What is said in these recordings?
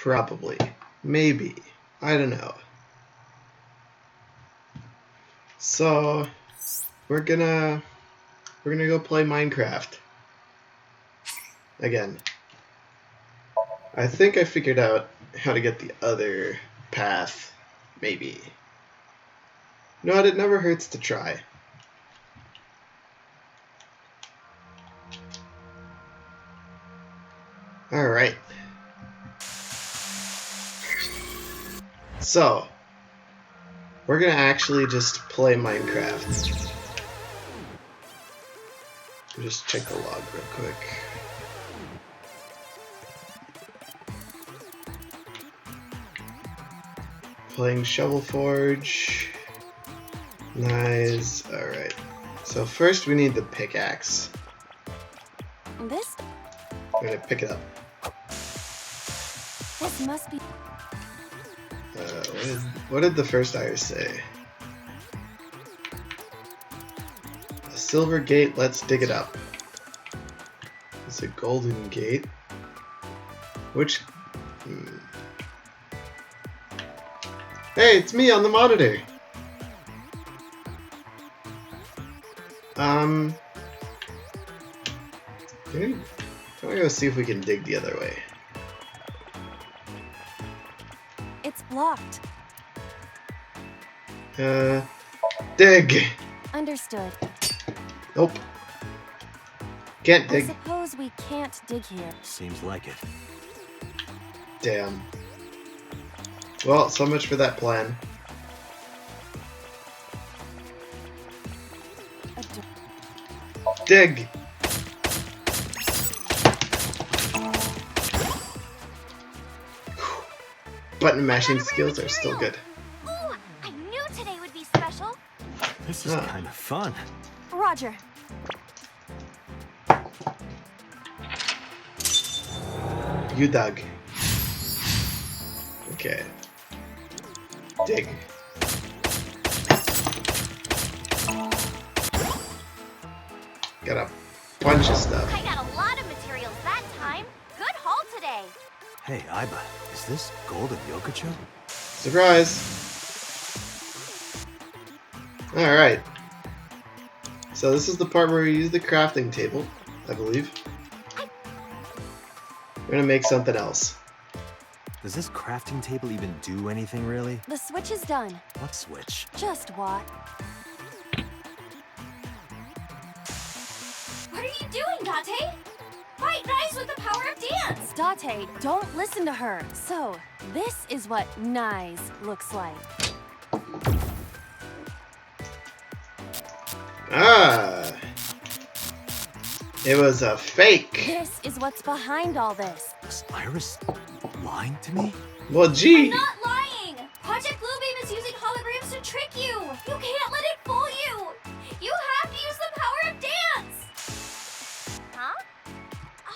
Probably. Maybe. I don't know. So we're gonna go play Minecraft. Again. I think I figured out how to get the other path. Maybe. No, it never hurts to try. Alright. So, we're gonna actually just play Minecraft. Just check the log real quick. Playing Shovel Forge. Nice. Alright. So first we need the pickaxe. This? I'm gonna pick it up. This must be... What did the first iris say? A silver gate, let's dig it up. It's a golden gate. Which... Hey, it's me on the monitor! Can we go see if we can dig the other way? It's blocked. Dig! Understood. Nope. Can't I dig. suppose we can't dig here. Seems like it. Damn. Well, so much for that plan. Dig! Button mashing skills are still good. Ooh, I knew today would be special. This is kind of fun. Roger. You dug. Okay. Dig. Got a bunch of stuff. I got a lot of materials that time. Good haul today. Hey, Iba, is this golden yokocho? Surprise! Alright. So this is the part where we use the crafting table, I believe. We're gonna make something else. Does this crafting table even do anything, really? The switch is done. What switch? Just what? What are you doing, Date? Quite nice with the power of dance. Date, don't listen to her. So, this is what nice looks like. Ah! It was a fake! This is what's behind all this. Was Iris lying to me? Well, gee! Not lying. Project Bluebeam is using holograms to trick you. You can't let it fool you. You have to use the power of dance. Huh?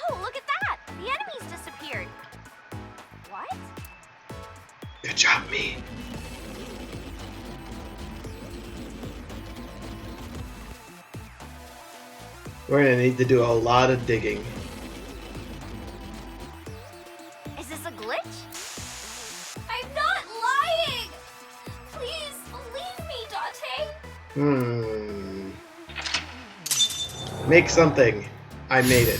Oh, look at that. The enemies disappeared. What? Good job, me. We're gonna need to do a lot of digging. Is this a glitch? I'm not lying. Please believe me, Date. Make something. I made it.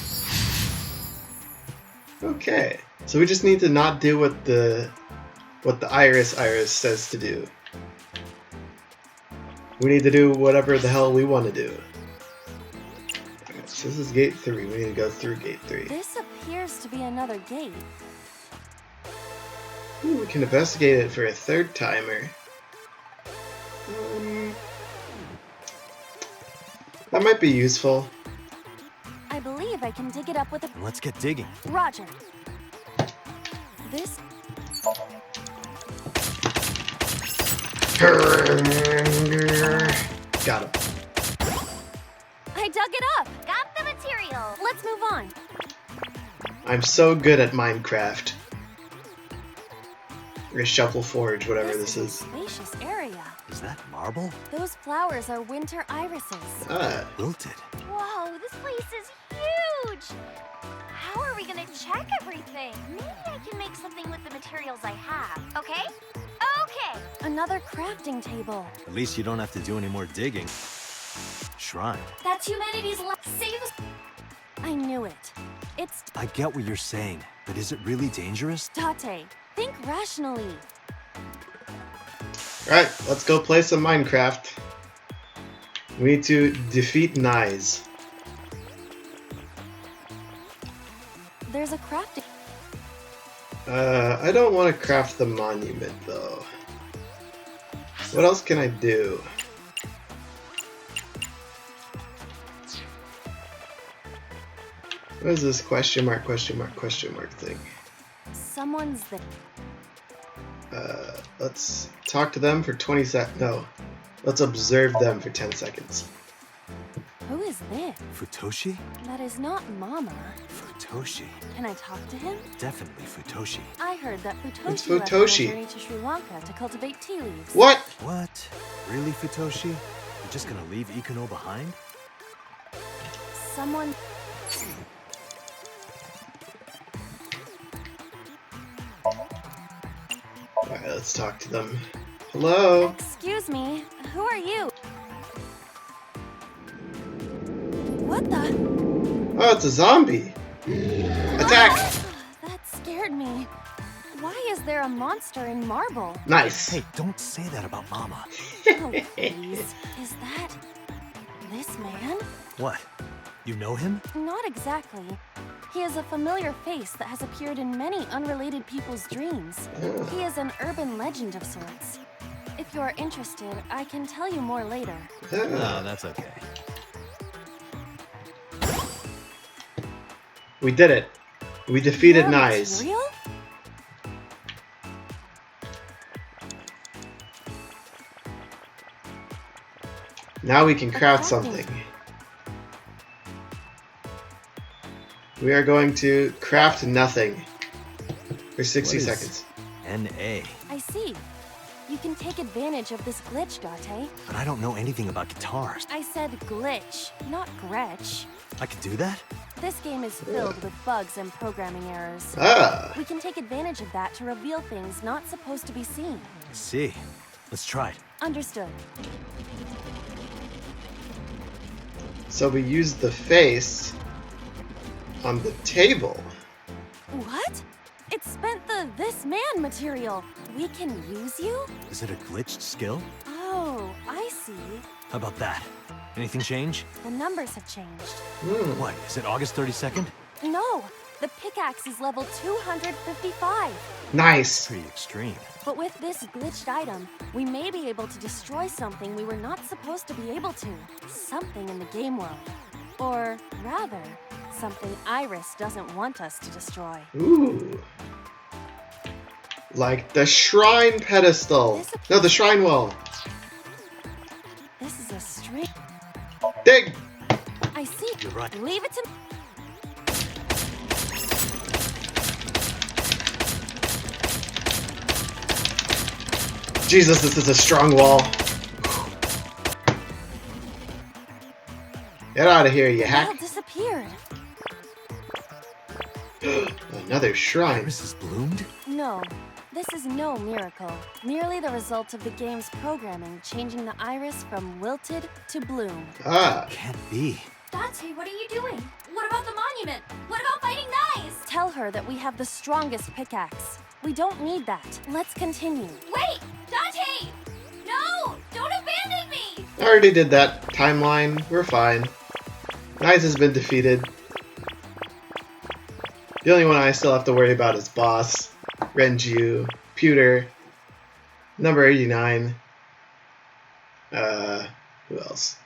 Okay. So we just need to not do what the iris says to do. We need to do whatever the hell we want to do. Okay, so this is gate 3. We need to go through gate 3. This appears to be another gate. Ooh, we can investigate it for a third timer. That might be useful. I believe I can dig it up with a... Let's get digging. Roger. This... Got him. I dug it up. Got the material. Let's move on. I'm so good at Minecraft. Or Shovel Forge, whatever this a is. spacious area. Is that marble? Those flowers are winter irises. Ah, Wilted. Whoa, this place is huge. How are we gonna check everything? Maybe I can make something with the I have, okay? Okay. Another crafting table. At least you don't have to do any more digging. Shrine. That's humanity's last save us. I knew it. It's I get what you're saying, but is it really dangerous? Date. Think rationally. Alright, let's go play some Minecraft. We need to defeat Nyes. There's a crafting. I don't want to craft the monument though. What else can I do? What is this question mark thing? Someone's there. Let's talk to them for 20 seconds. No, let's observe them for 10 seconds. Who is this? Futoshi? That is not Mama. Futoshi. Can I talk to him? Definitely Futoshi. I heard that Futoshi It's left on a Futoshi. journey to Sri Lanka to cultivate tea leaves. What? What? Really, Futoshi? You're just gonna leave Ikuno behind? Someone. Alright, let's talk to them. Hello? Excuse me. Who are you? What the? Oh, it's a zombie. Attack! That scared me. Why is there a monster in marble? Nice. Hey, don't say that about Mama. Oh, please. Is that this man? What? You know him? Not exactly. He is a familiar face that has appeared in many unrelated people's dreams. He is an urban legend of sorts. If you are interested, I can tell you more later. No, that's okay. We did it. We defeated More Nyes. material? Now we can craft crafting. something. We are going to craft nothing for 60 What is seconds. N.A. I see. You can take advantage of this glitch, Date. But I don't know anything about guitars. I said glitch, not Gretch. I could do that? This game is filled with bugs and programming errors. Ah, We can take advantage of that to reveal things not supposed to be seen. I see. Let's try it. Understood. so we used the face on the table. What? It spent the this man material. We can use you? Is it a glitched skill? Oh, I see. How about that? Anything change? The numbers have changed. What, is it August 32nd? No, the pickaxe is level 255. Nice. Pretty extreme. But with this glitched item, we may be able to destroy something we were not supposed to be able to. Something in the game world. Or rather, something Iris doesn't want us to destroy. Ooh. Like the shrine pedestal. No, the shrine wall. This is a string. Dig! I see. You're right. Leave it to me. Jesus, this is a strong wall. Get out of here, you It all hack. disappeared. Another shrine. Iris has bloomed? No, this is no miracle. Merely the result of the game's programming changing the iris from wilted to bloom. Ah, Can't be. Date, what are you doing? What about the monument? What about fighting Nyes? Tell her that we have the strongest pickaxe. We don't need that. Let's continue. Wait! Date! No! Don't abandon me! I already did that timeline. We're fine. Nyes has been defeated. The only one I still have to worry about is Boss, Renju, Pewter, number 89. Who else?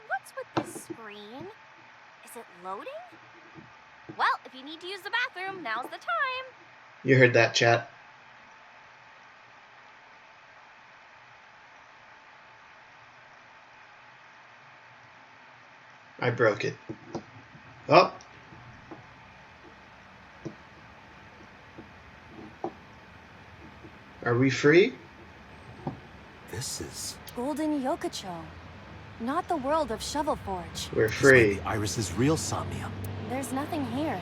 What's with this screen? Is it loading? Well, if you need to use the bathroom, now's the time. You heard that, chat. I broke it. Oh. Are we free? This is... Golden Yokocho. Not the world of Shovel Forge. We're This might free. be Iris's real Somnium. There's nothing here.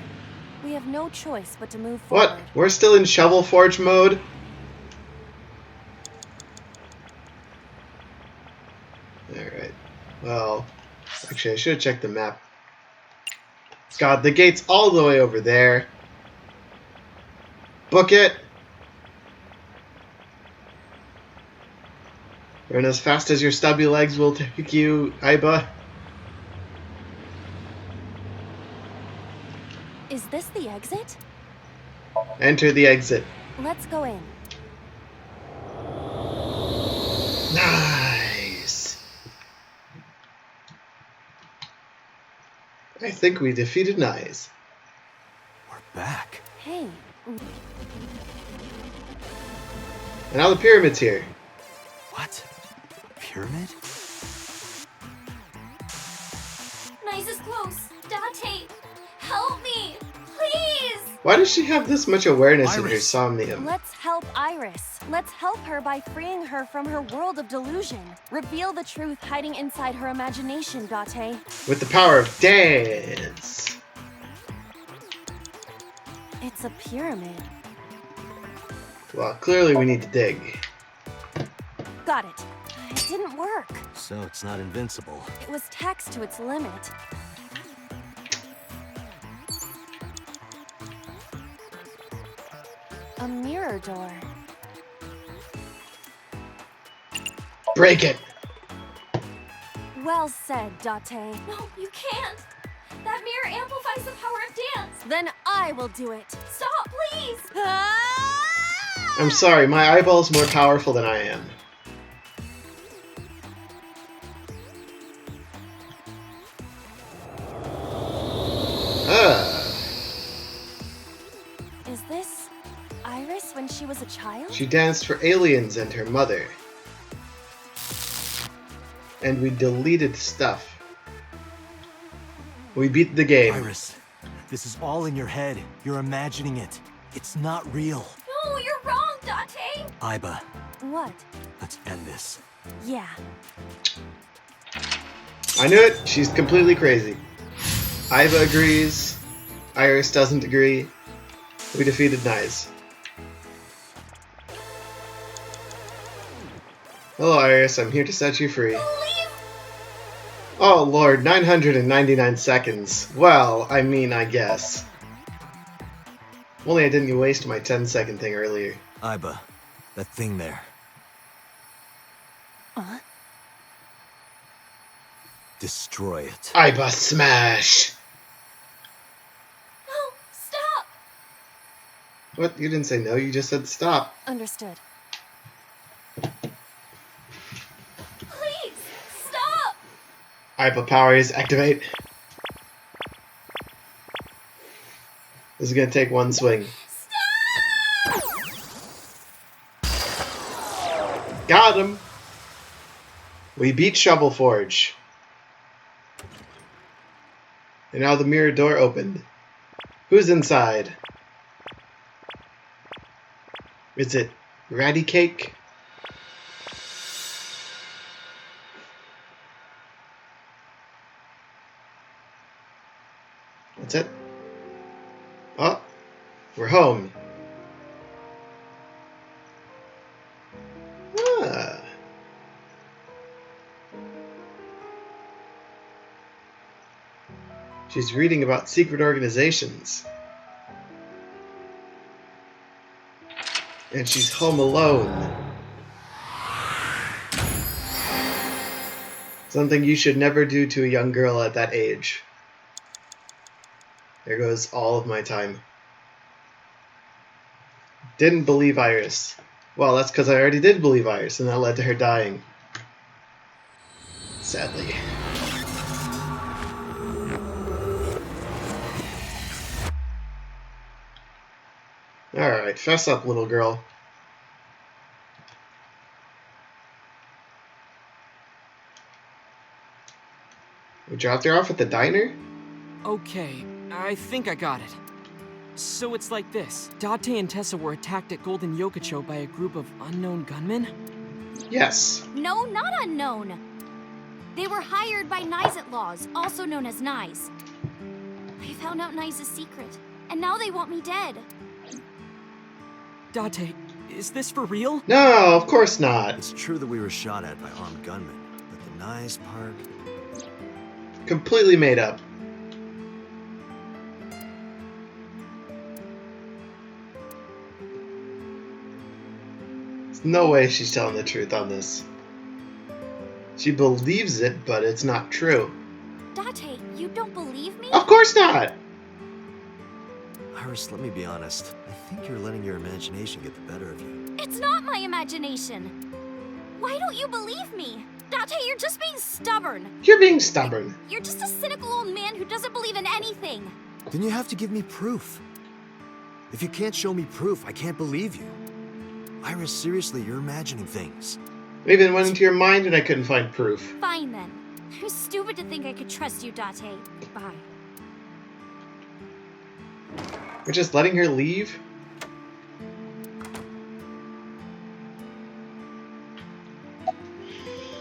We have no choice but to move What? forward. We're still in Shovel Forge mode? Alright. Well, actually, I should have checked the map. God, the gate's all the way over there. Book it! Run as fast as your stubby legs will take you, Iba. Is this the exit? Enter the exit. Let's go in. Nice! I think we defeated Nyes. We're back. Hey, And now the pyramid's here. What? Pyramid? Nice is close. Date, help me, please. Why does she have this much awareness in her Iris. Somnium? let's help Iris. Let's help her by freeing her from her world of delusion. Reveal the truth hiding inside her imagination, Date. With the power of dance. It's a pyramid. Well, clearly we need to dig. Got it. It didn't work. So it's not invincible. It was taxed to its limit. A mirror door. Break it! Well said, Date. No, you can't. That mirror amplifies the power of dance. Then I will do it. Stop, please. Ah! I'm sorry, my eyeball's more powerful than I am. Is this Iris when she was a child? She danced for aliens and her mother. And we deleted stuff. We beat the game. Iris, this is all in your head. You're imagining it. It's not real. No, you're wrong, Date. Iba, What? let's end this. Yeah. I knew it. She's completely crazy. Iva agrees. Iris doesn't agree. We defeated Nyes. Hello, Iris. I'm here to set you free. Leave. Oh, Lord. 999 seconds. Well, I mean, I guess. Only I didn't waste my 10-second thing earlier. Iba, that thing there. Destroy it. Iba smash! No, stop. What? You didn't say no. You just said stop. Understood. Please, stop. Iba powers activate. This is gonna take one swing. Stop. Got him! We beat Shovel Forge. And now the mirror door opened. Who's inside? Is it Ratty Cake? That's it. Oh, we're home. Ah. She's reading about secret organizations. And she's home alone. Something you should never do to a young girl at that age. There goes all of my time. Didn't believe Iris. Well, that's because I already did believe Iris, and that led to her dying. Sadly. Alright, fess up, little girl. We dropped her off at the diner? Okay, I think I got it. So it's like this. Date and Tessa were attacked at Golden Yokocho by a group of unknown gunmen? Yes. No, not unknown. They were hired by Nyes Laws, also known as Nyes. They found out Nyes' secret. and now they want me dead. Date, is this for real? No, of course not. It's true that we were shot at by armed gunmen, but the knives part... Completely made up. There's no way she's telling the truth on this. She believes it, but it's not true. Date, you don't believe me? Of course not! Iris, let me be honest. I think you're letting your imagination get the better of you. It's not my imagination. Why don't you believe me? Date, you're just being stubborn. You're being stubborn. You're just a cynical old man who doesn't believe in anything. Then you have to give me proof. If you can't show me proof, I can't believe you. Iris, seriously, you're imagining things. Maybe it went into your mind and I couldn't find proof. Fine then. It was stupid to think I could trust you, Date. Bye. We're just letting her leave?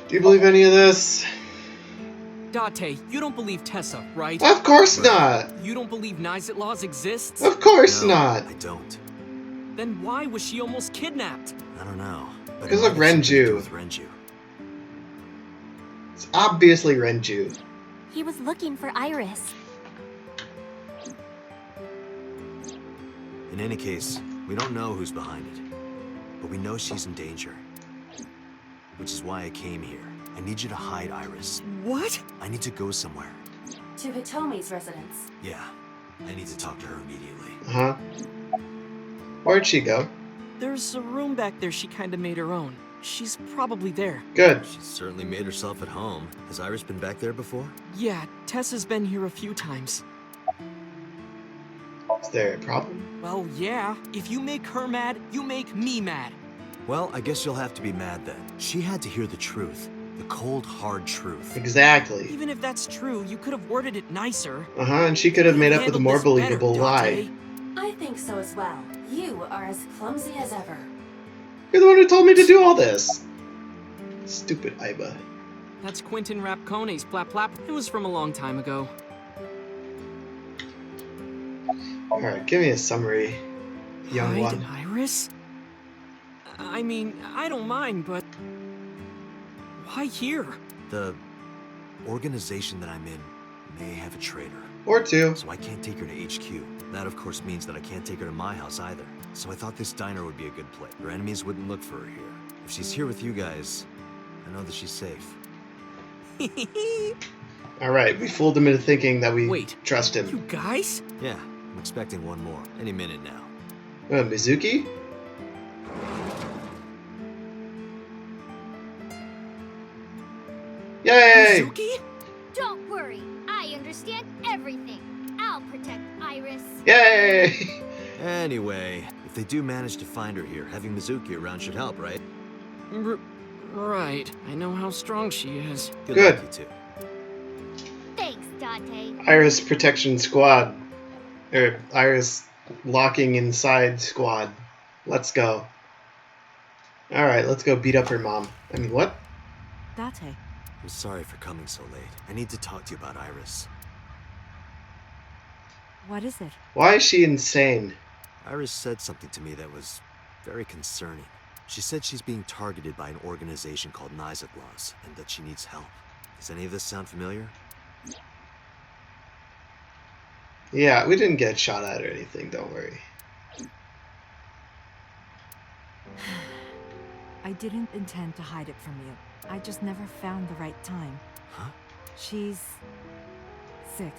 Do you believe any of this? Date, you don't believe Tessa, right? Of course not! You don't believe Nizet laws exists? Of course No, not! I don't. Then why was she almost kidnapped? I don't know. But Because it of might have something to do Renju. with Renju. It's obviously Renju. He was looking for Iris. In any case, we don't know who's behind it. But we know she's in danger. Which is why I came here. I need you to hide Iris. What? I need to go somewhere. To Hitomi's residence. Yeah. I need to talk to her immediately. Uh-huh. Where'd she go? There's a room back there she kinda made her own. She's probably there. Good. She's certainly made herself at home. Has Iris been back there before? Yeah, Tessa's been here a few times. Is there a problem? Well, yeah. If you make her mad, you make me mad. Well, I guess you'll have to be mad then. She had to hear the truth. The cold, hard truth. Exactly. Even if that's true, you could have worded it nicer. Uh-huh, and she could have made up with a Handled more this better, believable lie. Date. I think so as well. You are as clumsy as ever. You're the one who told me to do all this. Stupid Aiba. That's Quentin Rapcone's Plap Plap. It was from a long time ago. Alright, give me a summary, young Hide one. Iris? I mean, I don't mind, but... why here? The organization that I'm in may have a traitor. Or two. So I can't take her to HQ. That, of course, means that I can't take her to my house either. So I thought this diner would be a good place. Her enemies wouldn't look for her here. If she's here with you guys, I know that she's safe. Alright, we fooled him into thinking that we Wait, trust You him. guys? Yeah, I'm expecting one more. Any minute now. Mizuki? Yay! Mizuki? Don't worry. I understand everything. I'll protect Iris. Yay! Anyway, if they do manage to find her here, having Mizuki around should help, right? Right. I know how strong she is. Good Good. luck, you two. Thanks, Date. Iris Protection Squad. Or Iris Locking Inside Squad. Let's go. Alright, let's go beat up her mom. I mean, what? Date. I'm sorry for coming so late. I need to talk to you about Iris. What is it? Why is she insane? Iris said something to me that was very concerning. She said she's being targeted by an organization called Nizet Laws, and that she needs help. Does any of this sound familiar? Yeah, we didn't get shot at or anything, don't worry. I didn't intend to hide it from you. I just never found the right time. Huh? She's sick.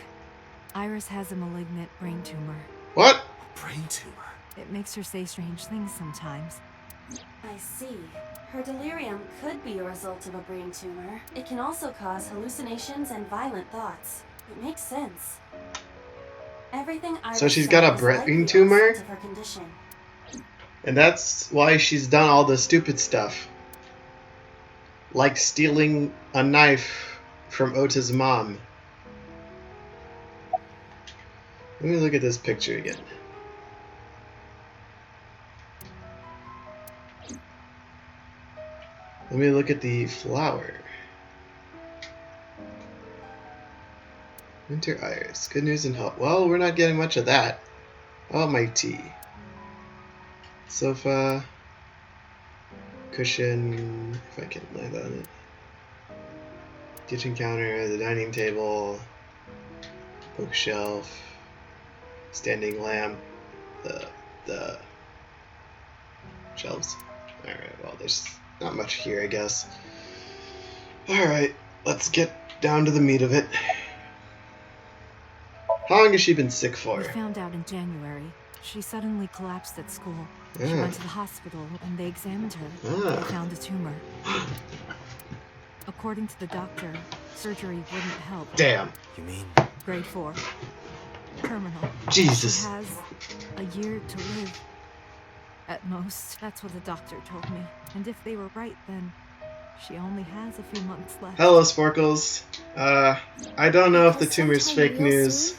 Iris has a malignant brain tumor. What? A brain tumor. It makes her say strange things sometimes. I see. Her delirium could be a result of a brain tumor. It can also cause hallucinations and violent thoughts. It makes sense. Everything Iris So she's got a said is brain likely tumor? a result of her condition. And that's why she's done all the stupid stuff. Like stealing a knife from Ota's mom. Let me look at this picture again. Let me look at the flower. Winter Iris. Good news and hope. Well, we're not getting much of that. Oh, my tea. Sofa. Cushion, if I can land on it. Kitchen counter, the dining table. Bookshelf. Standing lamp. The shelves. Alright, well, there's not much here, I guess. Alright, let's get down to the meat of it. How long has she been sick for? We found out in January. She suddenly collapsed at school. She Ah. went to the hospital and they examined her. Ah. They found a tumor. According to the doctor, surgery wouldn't help. Damn. You mean? Grade 4. Terminal. Jesus. She has a year to live. At most, that's what the doctor told me. And if they were right, then she only has a few months left. Hello, Sporkles. I don't know if the Because tumor's sometime fake real news. soon,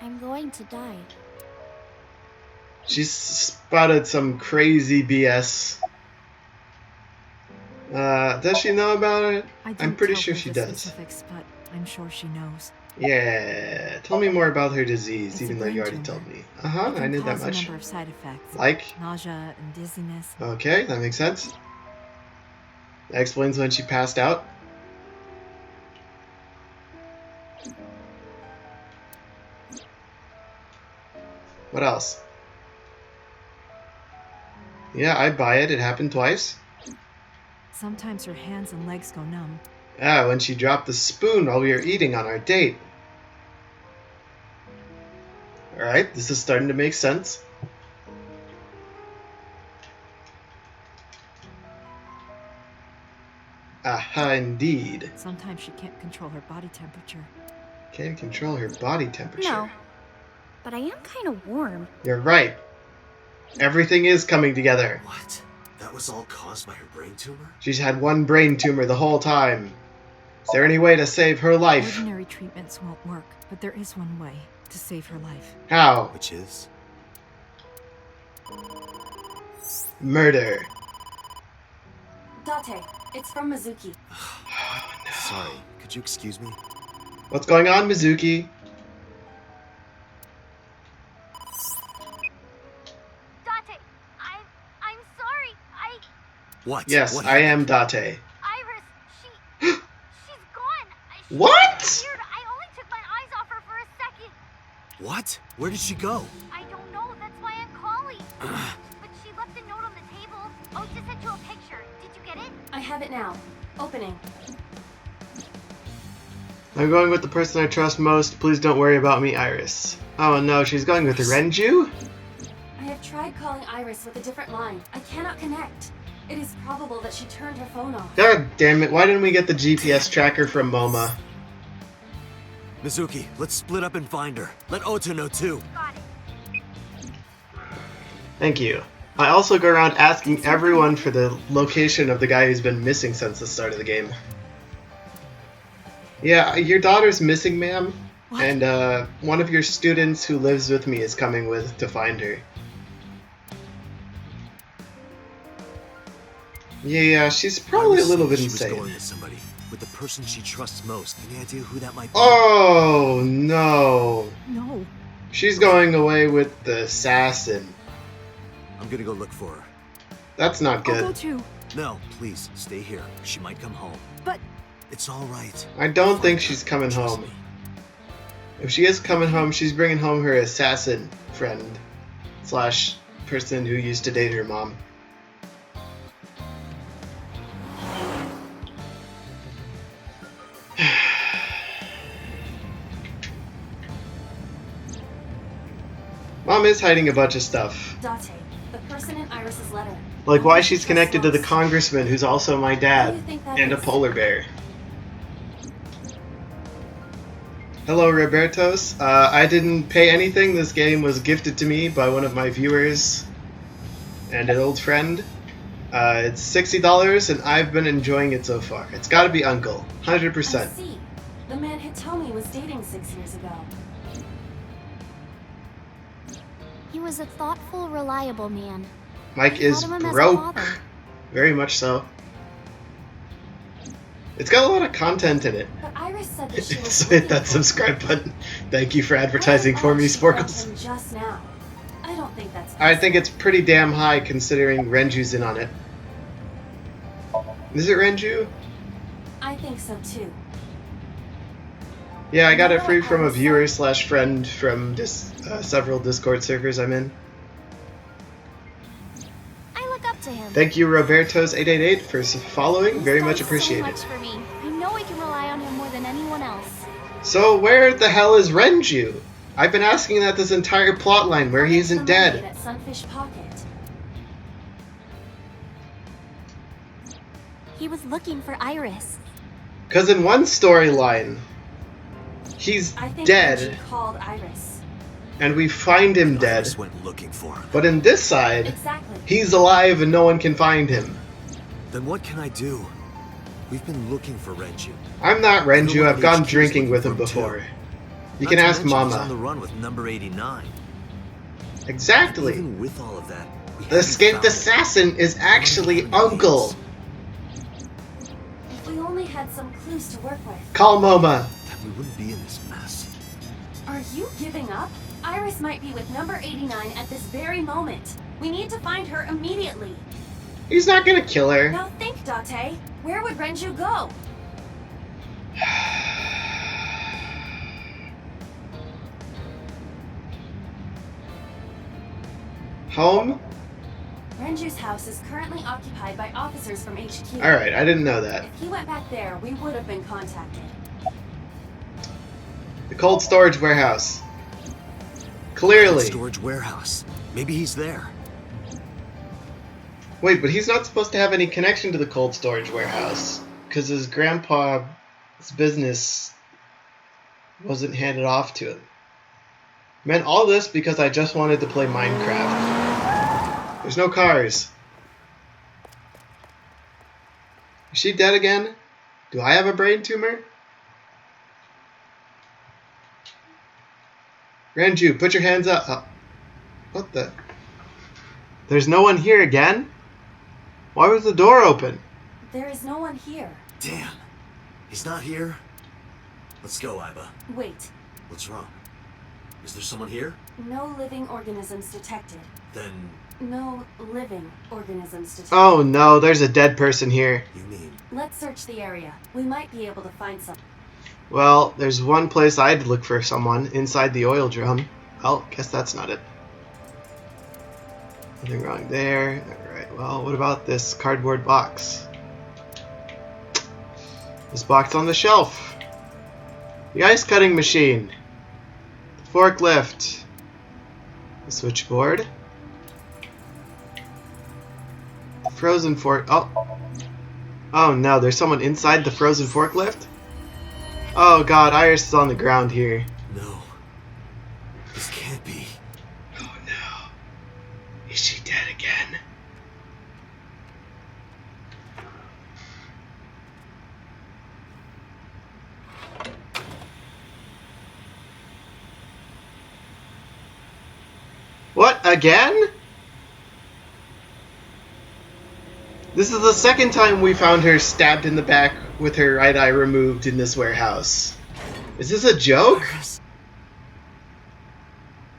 I'm going to die. She's spotted some crazy BS. Does she know about it? I I'm didn't pretty tell sure her she the does. specifics, but I'm sure she knows. Yeah. Tell me more about her disease, It's a even though you brain already tumor. told me. It I can knew that cause a much. number of side effects, Like? nausea and dizziness. Okay, that makes sense. That explains when she passed out. What else? Yeah, I buy it. It happened twice. Sometimes her hands and legs go numb. Ah, when she dropped the spoon while we were eating on our date. Alright, this is starting to make sense. Aha, indeed. Sometimes she can't control her body temperature. Can't control her body temperature. No. But I am kind of warm. You're right. Everything is coming together. What? That was all caused by her brain tumor? She's had one brain tumor the whole time. Is there any way to save her life? Ordinary treatments won't work, but there is one way to save her life. How? Which is? Murder. Date, it's from Mizuki. Sorry, could you excuse me? What's going on, Mizuki? Date, I'm sorry. What? Yes, What I happened? am Date. Iris, she's gone. What? Weird. I only took my eyes off her for a second. What? Where did she go? I don't know. That's why I'm calling. But she left a note on the table. Oh, just sent you a picture. Did you get it? I have it now. Opening. I'm going with the person I trust most. Please don't worry about me, Iris. Oh no, she's going with Renju? I have tried calling Iris with a different line. I cannot connect. It is probable that she turned her phone off. God damn it, why didn't we get the GPS tracker from MoMA? Mizuki, let's split up and find her. Let Ota know too. Got it. Thank you. I also go around asking everyone for the location of the guy who's been missing since the start of the game. Yeah, your daughter's missing, ma'am. What? And one of your students who lives with me is coming with to find her. Yeah, she's probably a little bit She was insane. going with somebody, with the person she trusts most. Any idea who that might be? Oh no. No. She's going away with the assassin. I'm gonna go look for her. That's not I'll go good. too. No, please, stay here. She might come home. But It's all right. I don't Find think her. she's coming Trust home. me. If she is coming home, she's bringing home her assassin friend slash person who used to date her mom. Mom is hiding a bunch of stuff. Date, the person in Iris's letter. Like why she's connected to the congressman who's also my What do dad you think that and a is? polar bear. Hello, Robertos. I didn't pay anything. This game was gifted to me by one of my viewers and an old friend. It's $60 and I've been enjoying it so far. It's gotta be Uncle. 100%. I see. The man Hitomi was dating 6 years ago. He was a thoughtful, reliable man. Mike I is thought of him as a broke. father. Very much so. It's got a lot of content in it. But Iris said that she was So hit looking that for subscribe button. Thank you for him. advertising Why for on me, earth she found Sporkles. him just now? I don't think that's I think it's pretty damn high considering Renju's in on it. Is it Renju? I think so too. Yeah, I got You it know free what from a Iris viewer said? slash friend from several Discord servers I'm in. I look up to him. Thank you, Robertos888, for following. Very much He's done appreciated. so much for me. I know I can rely on him more than anyone else. So where the hell is Renju? I've been asking that this entire plotline where he isn't The mermaid dead. at Sunfish Pocket. He was looking for Iris. Because in one storyline, he's I think dead, Renju called Iris. and we find him dead. Iris went looking for him. But in this side, Exactly. he's alive and no one can find him. Then what can I do? We've been looking for Renju. I'm not Renju, Everyone I've gone HQ is drinking looking with for him him, too. before. You Not can to ask mention he's on the Mama. run with number 89. Exactly. Even with all of that, we The haven't escaped found him. assassin is actually Uncle. If we only had some clues to work with. Call Moma. Then we wouldn't be in this mess. Are you giving up? Iris might be with number 89 at this very moment. We need to find her immediately. He's not gonna kill her. Now think, Date. Where would Renju go? Home? Renju's house is currently occupied by officers from HQ. Alright, I didn't know that. If he went back there, we would have been contacted. The cold storage warehouse. Cold Clearly. storage warehouse. Maybe he's there. Wait, but he's not supposed to have any connection to the cold storage warehouse. Because his grandpa's business wasn't handed off to him. Meant all this because I just wanted to play Minecraft. There's no cars. Is she dead again? Do I have a brain tumor? Renju, put your hands up. Oh. What the? There's no one here again? Why was the door open? There is no one here. Damn. He's not here? Let's go, Iba. Wait. What's wrong? Is there someone here? No living organisms detected. Then, No living organisms detected. Oh no, there's a dead person here. you mean... Let's search the area. We might be able to find some. Well, there's one place I'd look for someone, inside the oil drum. Well, guess that's not it. Nothing wrong there. Alright, well, what about this cardboard box? This box on the shelf. The ice cutting machine. The forklift. The switchboard. The frozen fork. Oh. Oh no, there's someone inside the frozen forklift? Oh god, Iris is on the ground here. No. This can't be. Oh no. Is she dead again? What, again? This is the second time we found her stabbed in the back with her right eye removed in this warehouse. Is this a joke? Iris.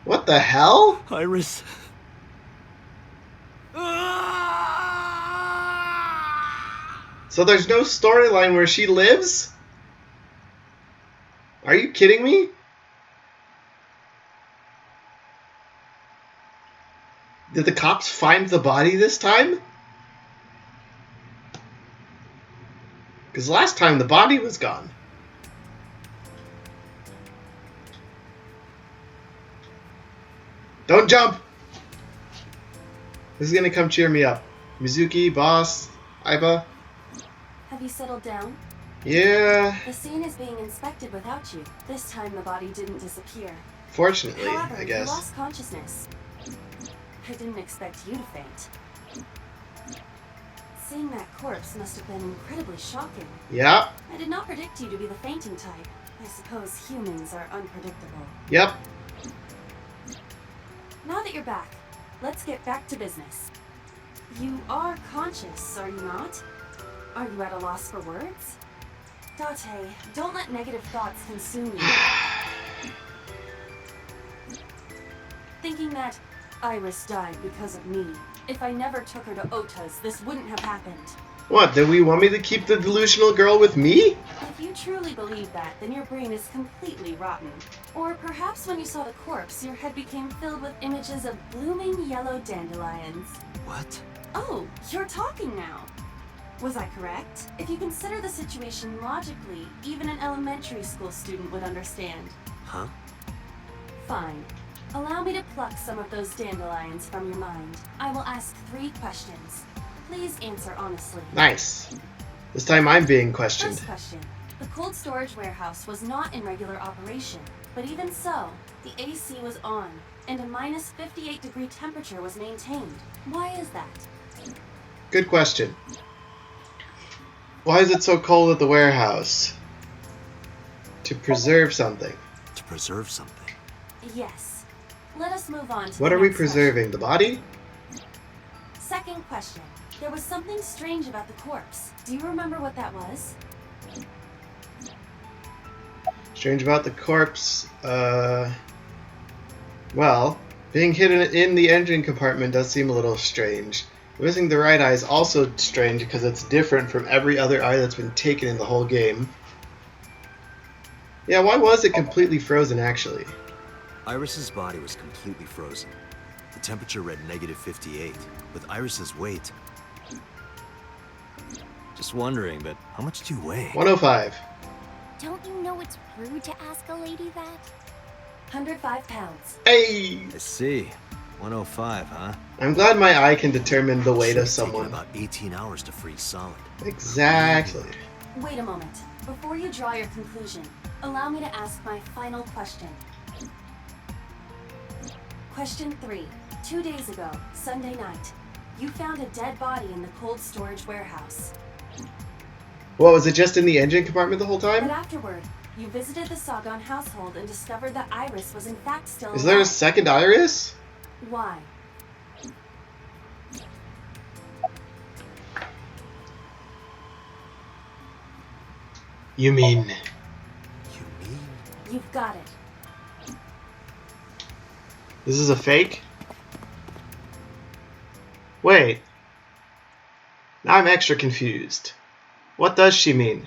What the hell? Iris. So there's no storyline where she lives? Are you kidding me? Did the cops find the body this time? Because last time the body was gone. Don't jump! This is gonna come cheer me up. Mizuki, boss, Iba. Have you settled down? Yeah, The scene is being inspected without you. This time the body didn't disappear. fortunately, However, I you guess. lost consciousness. I didn't expect you to faint. Seeing that corpse must have been incredibly shocking. Yeah, I did not predict you to be the fainting type. I suppose humans are unpredictable. yep. Now that you're back, let's get back to business. You are conscious, are you not? Are you at a loss for words? Date, don't let negative thoughts consume you. Thinking that Iris died because of me. If I never took her to Ota's, this wouldn't have happened. What, did we want me to keep the delusional girl with me? If you truly believe that, then your brain is completely rotten. Or perhaps when you saw the corpse, your head became filled with images of blooming yellow dandelions. What? Oh, you're talking now. Was I correct? If you consider the situation logically, even an elementary school student would understand. Huh? Fine. Allow me to pluck some of those dandelions from your mind. I will ask 3 questions. Please answer honestly. Nice. This time I'm being questioned. First question. The cold storage warehouse was not in regular operation, but even so, the AC was on, and a minus 58-degree temperature was maintained. Why is that? Good question. Why is it so cold at the warehouse? To preserve something. To preserve something. Yes. Let us move on to What the are we next preserving? The body? question. Second question. There was something strange about the corpse. Do you remember what that was? Strange about the corpse. Well, being hidden in the engine compartment does seem a little strange. Missing the right eye is also strange because it's different from every other eye that's been taken in the whole game. Yeah, why was it completely frozen actually? Iris's body was completely frozen. The temperature read -58. With Iris's weight... Just wondering, but how much do you weigh? 105. Don't you know it's rude to ask a lady that? 105 pounds. Hey! I see. 105, huh? I'm glad my eye can determine the weight of Should've taken someone. about 18 hours to freeze solid. Exactly. Wait a moment. Before you draw your conclusion, allow me to ask my final question. Question 3. 2 days ago, Sunday night, you found a dead body in the cold storage warehouse. What, was it just in the engine compartment the whole But time? afterward, you visited the Sagan household and discovered that Iris was in fact still Is there a alive. second Iris? Why? You mean... You mean? You've got it. This is a fake? Wait. Now I'm extra confused. What does she mean?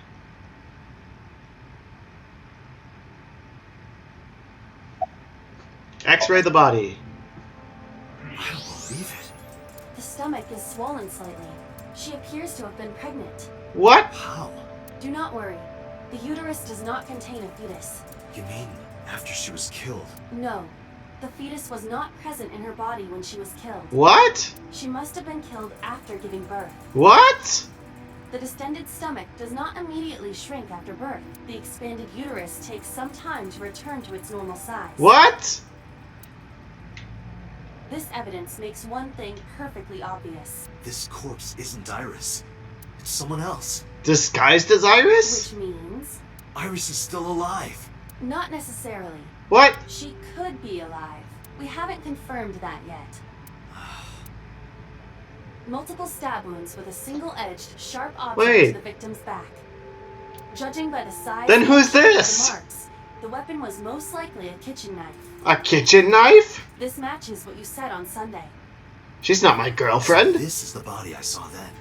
X-ray the body. I don't believe it. The stomach is swollen slightly. She appears to have been pregnant. What? How? Do not worry. The uterus does not contain a fetus. You mean after she was killed? No. The fetus was not present in her body when she was killed. What? She must have been killed after giving birth. What? The distended stomach does not immediately shrink after birth. The expanded uterus takes some time to return to its normal size. What? This evidence makes one thing perfectly obvious, This corpse isn't Iris. It's someone else. Disguised as Iris? which means Iris is still alive. not necessarily. What? She could be alive. We haven't confirmed that yet. Multiple stab wounds with a single-edged, sharp object Wait. to the victim's back. Judging by the size Then and who's shape of this? the marks, the weapon was most likely a kitchen knife. A kitchen knife? This matches what you said on Sunday. She's not my girlfriend. This is the body I saw then.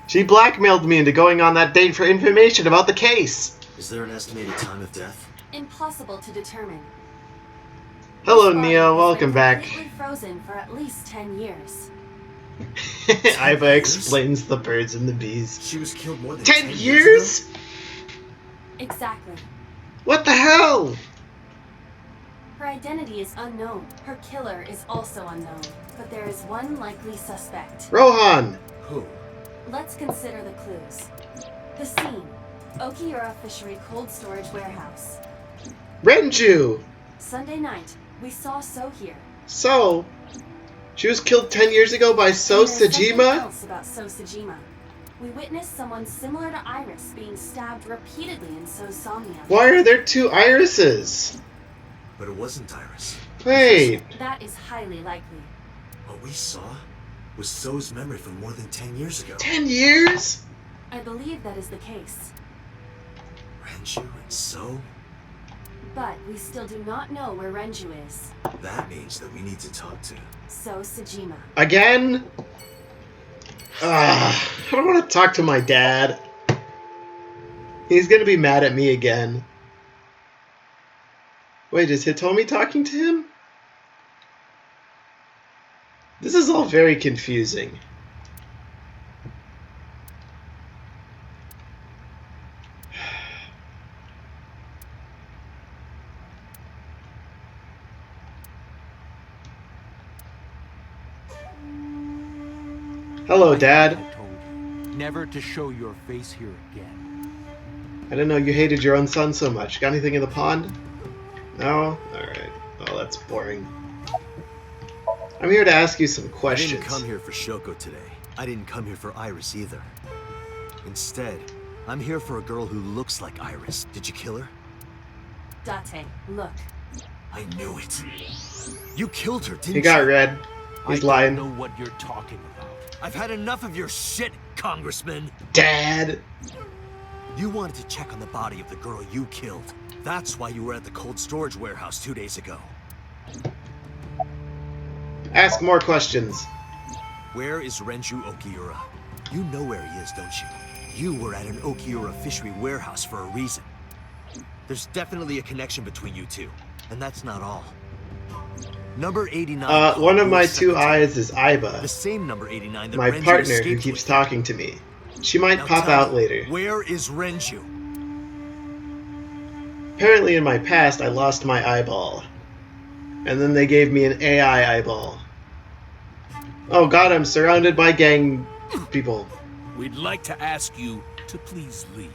She blackmailed me into going on that date for information about the case. Is there an estimated time of death? Impossible to determine. Hello, This body Neo. has been Welcome back. completely frozen for at least 10 years. Iva explains the birds and the bees. She was killed more than 10 ago? years? Exactly. What the hell? Her identity is unknown. Her killer is also unknown. But there is one likely suspect. Rohan. Who? Let's consider the clues. The scene. Okiura Fishery Cold Storage Warehouse. Renju. Sunday night, we saw So here. So, she was killed 10 years ago by So And there's something Sajima? else about So Sajima. We witnessed someone similar to Iris being stabbed repeatedly in So's Somnium. Why are there 2 irises? But it wasn't Iris. Wait. That is highly likely. What we saw was So's memory from more than 10 years ago. 10 years? I believe that is the case. Renju and So? But we still do not know where Renju is. That means that we need to talk to... So, Sejima. Again? I don't want to talk to my dad. He's gonna be mad at me again. Wait, is Hitomi talking to him? This is all very confusing. Hello, Dad. I told you never to show your face here again. I didn't know you hated your own son so much. Got anything in the pond? No? Alright. Oh, that's boring. I'm here to ask you some I questions. didn't come here for Shoko today. I didn't come here for Iris either. Instead, I'm here for a girl who looks like Iris. Did you kill her? Date, look. I knew it. You killed her, didn't He got you? red. He's lying. I don't know what you're talking about. I've had enough of your shit, Congressman. Dad! You wanted to check on the body of the girl you killed. That's why you were at the cold storage warehouse 2 days ago. Ask more questions. Where is Renju Okiura? You know where he is, don't you? You were at an Okiura fishery warehouse for a reason. There's definitely a connection between you two, and that's not all. Number 89. One of my your two secretary. eyes is Aiba, The same number 89 that my Renju partner who escaped keeps with. talking to me. She might Now pop tell out me, later. Where is Renju? Apparently in my past I lost my eyeball. And then they gave me an AI eyeball. Oh god, I'm surrounded by gang people. We'd like to ask you to please leave.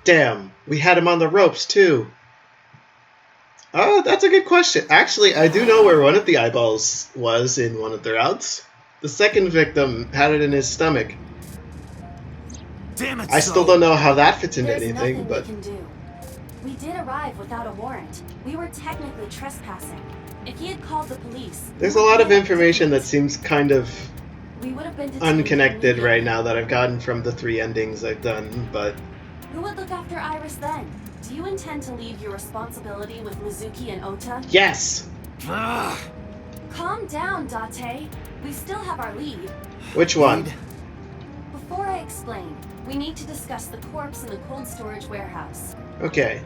Damn, we had him on the ropes too. Oh, that's a good question. Actually, I do know where one of the eyeballs was in one of the routes. The second victim had it in his stomach. Damn it, I still don't know how that fits into There's anything, nothing but we can do. We did arrive without a warrant. We were technically trespassing. If he had called the police... there's a lot of information that seems kind of we would have been detained unconnected right immediately. now that I've gotten from the 3 endings I've done, but Who would look after Iris then? Do you intend to leave your responsibility with Mizuki and Ota? yes! Ugh. Calm down, Date. We still have our lead. Which one? Before I explain, we need to discuss the corpse in the cold storage warehouse. Okay.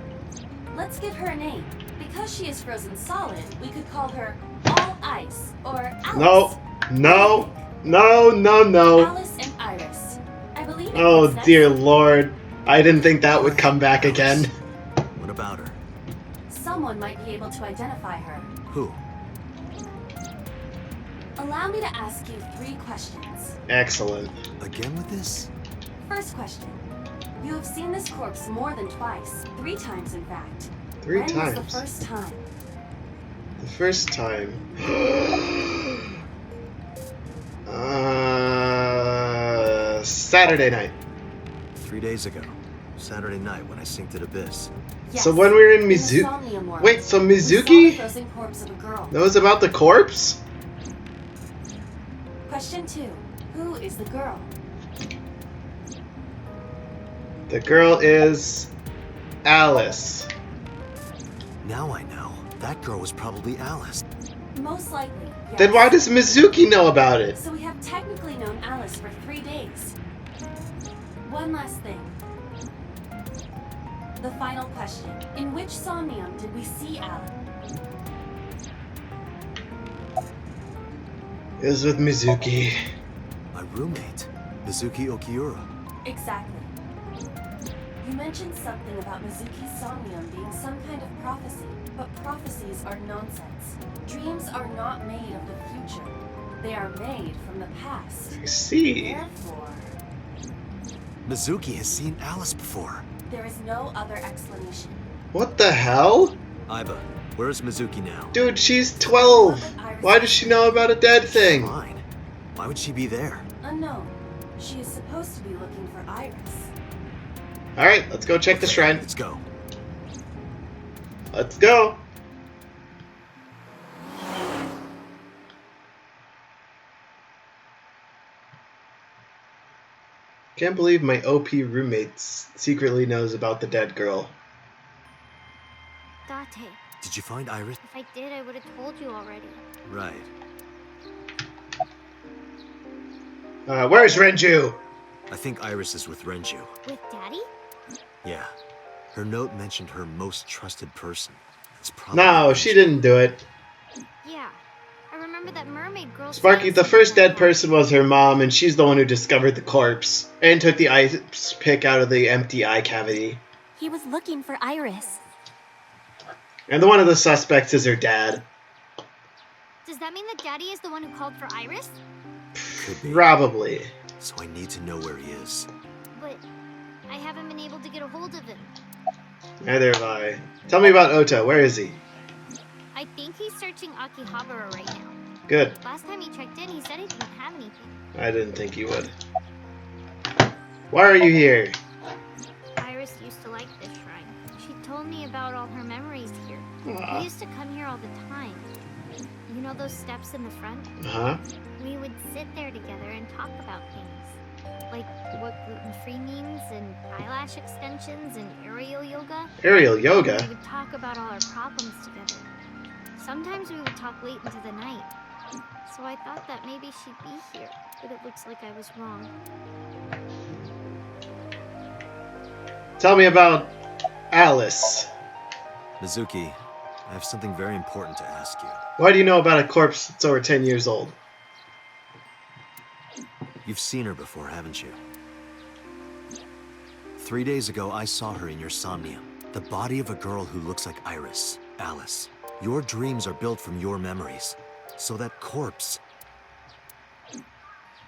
Let's give her a name. Because she is frozen solid, we could call her All Ice or Alice. No, no, no, no, no. Alice and Iris. I believe it Oh makes sense. dear lord. I didn't think that would come back again. What about her? Someone might be able to identify her. Who? Allow me to ask you 3 questions. Excellent. Again with this? First question. You have seen this corpse more than twice. 3 times, in fact. 3 when times. was the first time? The first time. Saturday night. 3 days ago. Saturday night when I synced at Abyss. Yes, So when we were in the Mizuki. Somnium world. Wait, so We saw the Mizuki? frozen corpse of a girl. That was about the corpse? Question 2. Who is the girl? The girl is Alice. Now I know. That girl was probably Alice. Most likely, yes. Then why does Mizuki know about it? So we have technically known Alice for 3 days. One last thing. The final question. In which Somnium did we see Alice? It was with Mizuki. My roommate, Mizuki Okiura. Exactly. You mentioned something about Mizuki's Somnium being some kind of prophecy, but prophecies are nonsense. Dreams are not made of the future. They are made from the past. I see. Therefore, Mizuki has seen Alice before. there is no other explanation. What the hell? Aiba, where is Mizuki now? Dude, she's 12. Why does she know about a dead thing? Fine. Why would she be there? Unknown. She is supposed to be looking for Iris. Alright, let's go check the shrine. Let's go. Let's go. Can't believe my OP roommate secretly knows about the dead girl. Date. Did you find Iris? If I did, I would have told you already. Right. Where's Renju? I think Iris is with Renju. With Daddy? Yeah. Her note mentioned her most trusted person. It's probably No, Renju. she didn't do it. Yeah. I remember that mermaid girl. Sparky, saying the first something dead like person was her mom, and she's the one who discovered the corpse and took the ice pick out of the empty eye cavity. He was looking for Iris. And one of the suspects is her dad. that. Does that mean that Daddy is the one who called for Iris? Could be. Probably. So I need to know where he is. But I haven't been able to get a hold of him. Neither have I. Tell me about Ota. Where is he? I think he's searching Akihabara right now. Good. Last time he checked in, he said he didn't have anything. I didn't think he would. Why are you here? Iris used to like this shrine. She told me about all her memories here. We used to come here all the time. You know those steps in the front? Uh-huh. We would sit there together and talk about things. Like what gluten-free means, and eyelash extensions, and aerial yoga. Aerial We yoga? would talk about all our problems together. Sometimes we would talk late into the night. So I thought that maybe she'd be here, but it looks like I was wrong. Tell me about Alice. Mizuki, I have something very important to ask you. Why do you know about a corpse that's over 10 years old? You've seen her before, haven't you? 3 days ago, I saw her in your Somnium. The body of a girl who looks like Iris, Alice. Your dreams are built from your memories. So that corpse...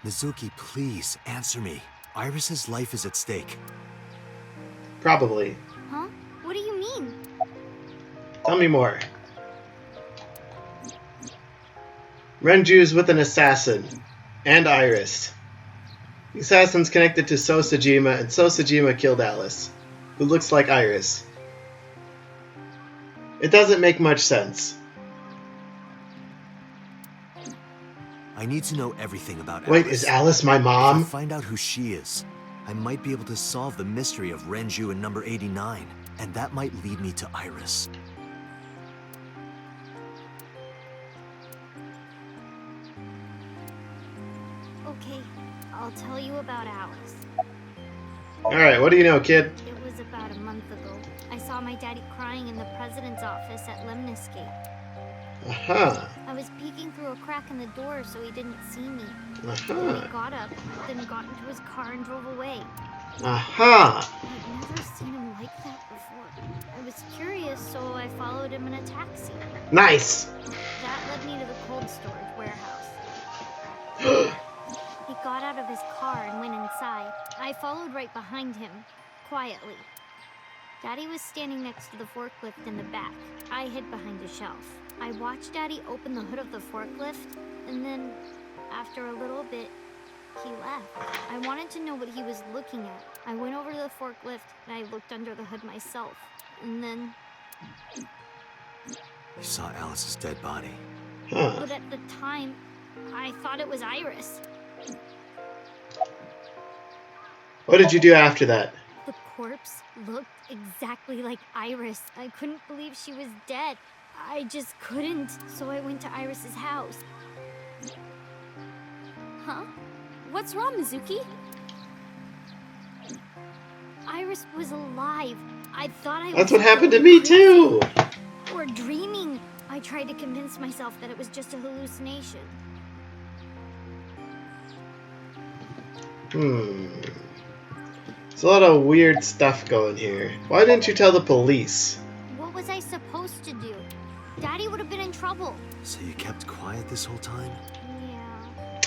Mizuki, please, answer me. Iris's life is at stake. Probably. Huh? What do you mean? Tell me more. Renju's with an assassin. And Iris. The assassin's connected to Sosajima, and Sosajima killed Alice, who looks like Iris. It doesn't make much sense. I need to know everything about Wait, Alice. is Alice my If I mom? find out who she is, I might be able to solve the mystery of Renju and number 89, and that might lead me to Iris. Okay, I'll tell you about Alice. Alright, what do you know, kid? It was about a month ago. I saw my daddy crying in the president's office at Lemniscape. Uh-huh. I was peeking through a crack in the door so he didn't see me. Then Uh-huh. he got up, then got into his car and drove away. Uh-huh. I'd never seen him like that before. I was curious, so I followed him in a taxi. Nice. That led me to the cold storage warehouse. He got out of his car and went inside. I followed right behind him, quietly. Daddy was standing next to the forklift in the back. I hid behind a shelf. I watched Daddy open the hood of the forklift, and then, after a little bit, he left. I wanted to know what he was looking at. I went over to the forklift, and I looked under the hood myself. And then, You saw Alice's dead body. Huh. but at the time, I thought it was Iris. What did you do after that? The corpse looked exactly like Iris. I couldn't believe she was dead. I just couldn't, so I went to Iris's house. Huh? What's wrong, Mizuki? Iris was alive. I thought I was That's what happened to going me crazy too. or dreaming. I tried to convince myself that it was just a hallucination. There's a lot of weird stuff going here. Why didn't you tell the police? What was I supposed to do? Daddy would have been in trouble. So you kept quiet this whole time? Yeah.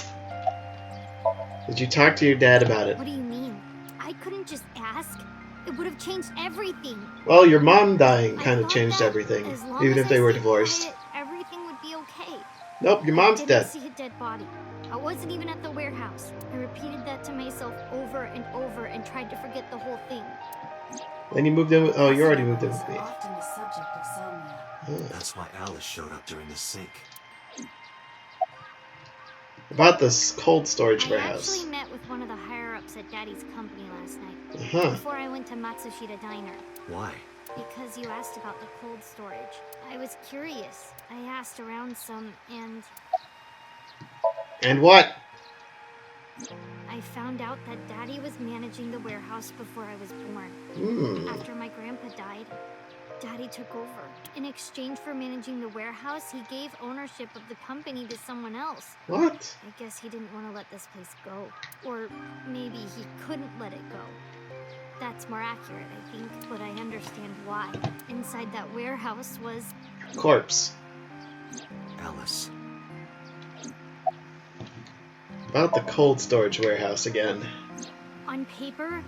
Did you talk to your dad about it? What do you mean? I couldn't just ask. It would have changed everything. Well, your mom dying I kind of thought changed that everything, as long even as if they I were stayed divorced. quiet, everything would be okay. Nope, your I mom's didn't dead. see a dead body. I wasn't even at the warehouse. I repeated that to myself over and over and tried to forget the whole thing. Then you moved in with... Oh, you already moved in with me. Often the subject of Somnia. Huh. That's why Alice showed up during the sync. About this cold storage I warehouse. actually met with one of the higher-up cops at Daddy's company last night. Huh. Before I went to Matsushita Diner. Why? Because you asked about the cold storage. I was curious. I asked around some, and And what? I found out that Daddy was managing the warehouse before I was born. Hmm. After my grandpa died, Daddy took over. In exchange for managing the warehouse, he gave ownership of the company to someone else. What? I guess he didn't want to let this place go. Or maybe he couldn't let it go. That's more accurate, I think, but I understand why. Inside that warehouse was... Corpse. Alice. About the cold storage warehouse again. On paper,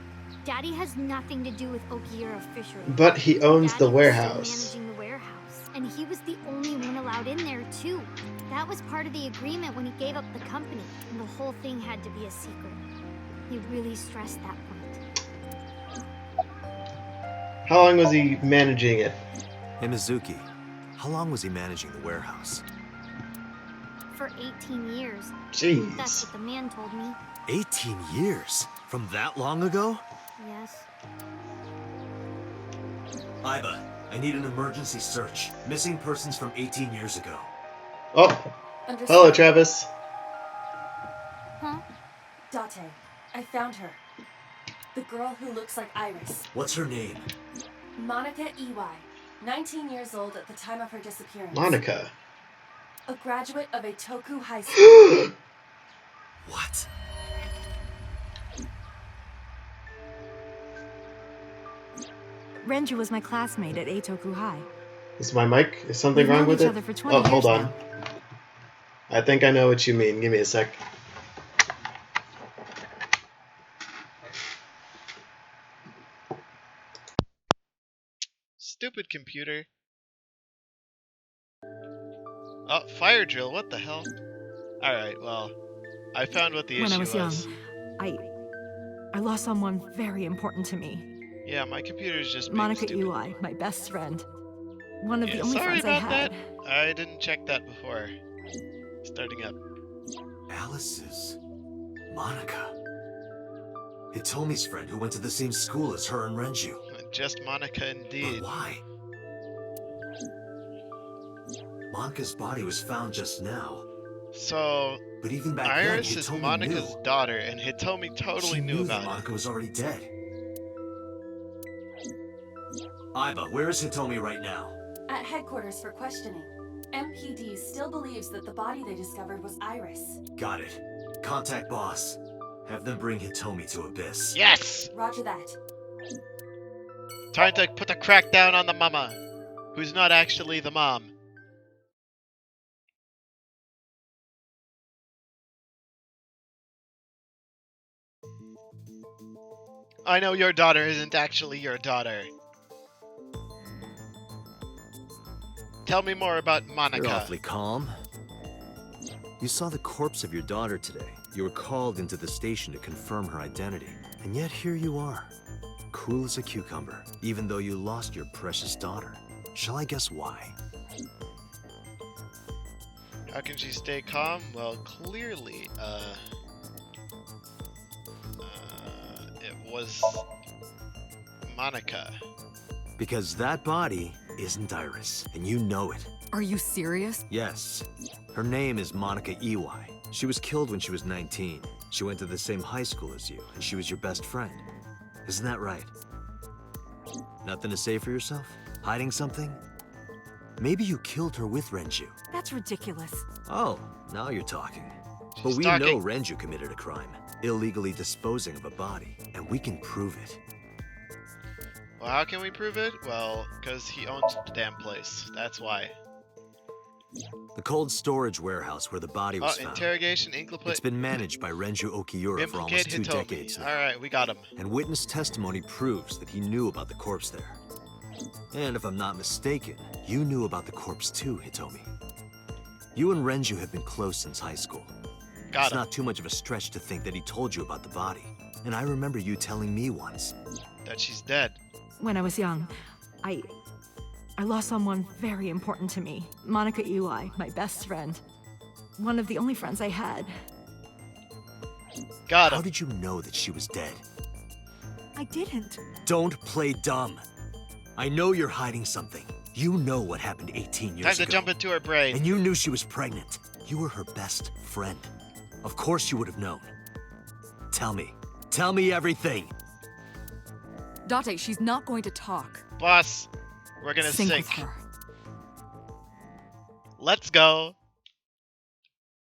Daddy has nothing to do with Okiura Fishery. But he owns Daddy the was warehouse. still managing the warehouse, and he was the only one allowed in there too. That was part of the agreement when he gave up the company, and the whole thing had to be a secret. He really stressed that point. How long was he managing it? Hey, Mizuki. How long was he managing the warehouse? For 18 years. That's Jeez. what the man told me. 18 years? From that long ago? Yes. Iba, I need an emergency search. Missing persons from 18 years ago. Oh, Understood. hello, Travis. Huh? Date, I found her. The girl who looks like Iris. What's her name? ManAkA EY. 19 years old at the time of her disappearance. ManAkA. A graduate of a Toku High School. What? Renju was my classmate at Eitoku High. Is my mic? Is something We've wrong known with each it? other for 20 Oh, hold years on. now. I think I know what you mean. Give me a sec. Stupid computer. Oh, fire drill, what the hell? Alright, well, I found what the When I issue was young, I lost someone very important to me. Yeah, my computer's just being ManAkA stupid. EY, my best friend. One of Yeah, the only sorry friends I about had. that. I didn't check that before starting up. Alice is... ManAkA. Hitomi's friend who went to the same school as her and Renju. Just ManAkA indeed. But why? ManAkA's body was found just now. So, But even back Iris then, is Hitomi ManAkA's knew. daughter, and Hitomi totally She knew knew that about ManAkA it. was already dead. Iba, where is Hitomi right now? At headquarters for questioning. MPD still believes that the body they discovered was Iris. Got it. Contact boss. Have them bring Hitomi to Abyss. Yes! Roger that. Time to put the crack down on the mama, who's not actually the mom. I know your daughter isn't actually your daughter. Tell me more about You're ManAkA. awfully calm. You saw the corpse of your daughter today. You were called into the station to confirm her identity. And yet here you are. Cool as a cucumber, even though you lost your precious daughter. Shall I guess why? How can she stay calm? Well, clearly, it was ManAkA. Because that body isn't Iris, and you know it. Are you serious? Yes. Her name is ManAkA EY. She was killed when she was 19. She went to the same high school as you, and she was your best friend. Isn't that right? Nothing to say for yourself? Hiding something? Maybe you killed her with Renju. That's ridiculous. Oh, now you're talking. But She's we talking. know Renju committed a crime, illegally disposing of a body, and we can prove it. Well, how can we prove it? Well, because he owns the damn place. That's why. The cold storage warehouse where the body was found. Interrogation, It's implicate been managed by Renju Okiura for almost 2 Hitomi. decades now. Alright, we got him. And witness testimony proves that he knew about the corpse there. And if I'm not mistaken, you knew about the corpse too, Hitomi. You and Renju have been close since high school. Got It's him. not too much of a stretch to think that he told you about the body. And I remember you telling me once. That she's dead. When I was young, I lost someone very important to me. ManAkA EY, my best friend. One of the only friends I had. Got How him. did you know that she was dead? I didn't. Don't play dumb. I know you're hiding something. You know what happened 18 years Time ago. to jump into her brain. And you knew she was pregnant. You were her best friend. Of course you would have known. Tell me. Tell me everything. Date, she's not going to talk. Boss, we're gonna Sync sync. with her. Let's go.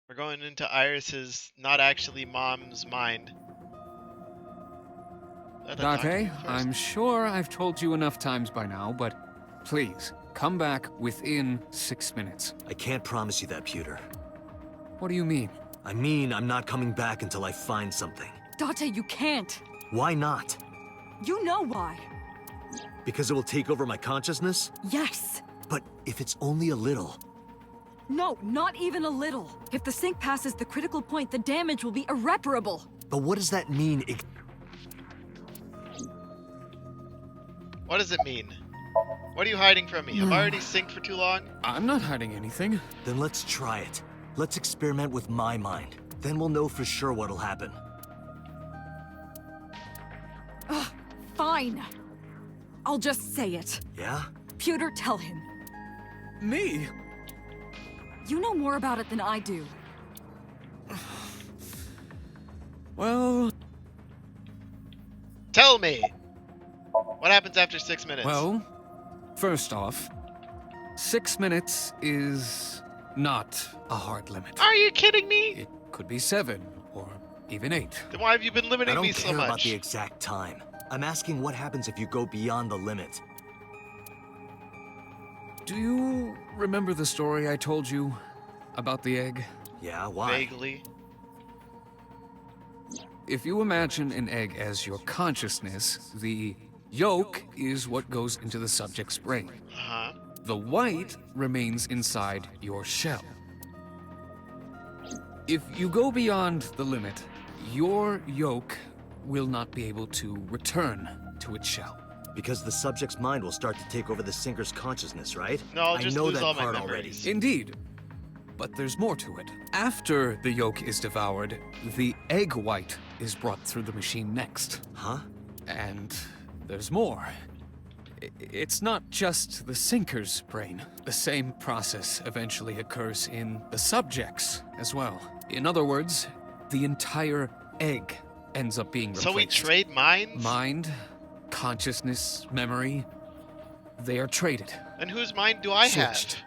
We're going into Iris's not actually mom's mind. Let her talk to me Date, first. I'm sure I've told you enough times by now, but please, come back within 6 minutes. I can't promise you that, Pewter. What do you mean? I mean, I'm not coming back until I find something. Date, you can't. Why not? You know why. Because it will take over my consciousness? Yes. But if it's only a little... No, not even a little. If the sync passes the critical point, the damage will be irreparable. But what does that mean? What does it mean? What are you hiding from me? I've already synced for too long. I'm not hiding anything. Then let's try it. Let's experiment with my mind. Then we'll know for sure what'll happen. Fine. I'll just say it. Yeah? Pewter, tell him. Me? You know more about it than I do. Well, Tell me! What happens after 6 minutes? well, first off, 6 minutes is not a hard limit. Are you kidding me? It could be 7 or even 8. Then why have you been I limiting don't me so care about much? the exact time. I'm asking what happens if you go beyond the limit. Do you remember the story I told you about the egg? Yeah, why? Vaguely. If you imagine an egg as your consciousness, the yolk is what goes into the subject's brain. Uh-huh. The white remains inside your shell. If you go beyond the limit, your yolk will not be able to return to its shell. Because the subject's mind will start to take over the sinker's consciousness, right? No, I'll I just know lose that all my part memories. already. Indeed. But there's more to it. After the yolk is devoured, the egg white is brought through the machine next. Huh? And there's more. It's not just the sinker's brain. The same process eventually occurs in the subject's as well. In other words, the entire egg ends up being replaced. So we trade minds? Mind, consciousness, memory, they are traded. And whose mind do I have? Switched.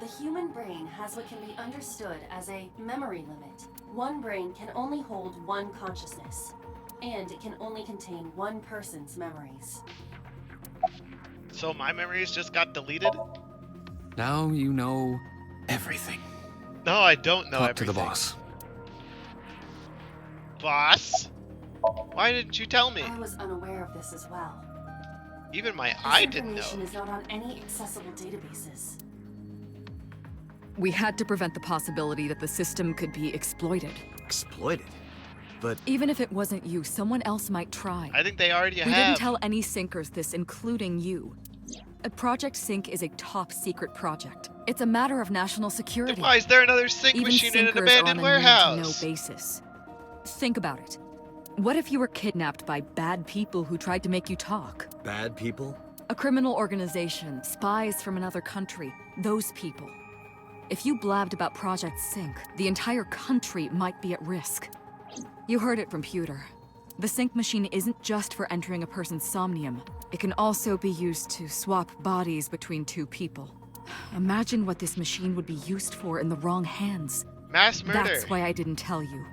The human brain has what can be understood as a memory limit. One brain can only hold one consciousness, and it can only contain one person's memories. So my memories just got deleted? Now you know everything. No, I don't know Talk to everything. the boss. Boss? Why didn't you tell me? I was unaware of this as well. Even my This eye didn't information know. is not on any accessible databases. We had to prevent the possibility that the system could be exploited. Exploited? But Even if it wasn't you, someone else might try. I think they already We have. didn't tell any sinkers this, including you. Project Sync is a top-secret project. It's a matter of national security. Then why is there another sync Even machine in an sinkers abandoned are on a warehouse? need-to-know basis. Think about it. What if you were kidnapped by bad people who tried to make you talk? bad people? A criminal organization, spies from another country, those people. If you blabbed about Project Sync, the entire country might be at risk. You heard it from Pewter. The sync machine isn't just for entering a person's somnium. It can also be used to swap bodies between two people. Imagine what this machine would be used for in the wrong hands. Mass murder. That's why I didn't tell you.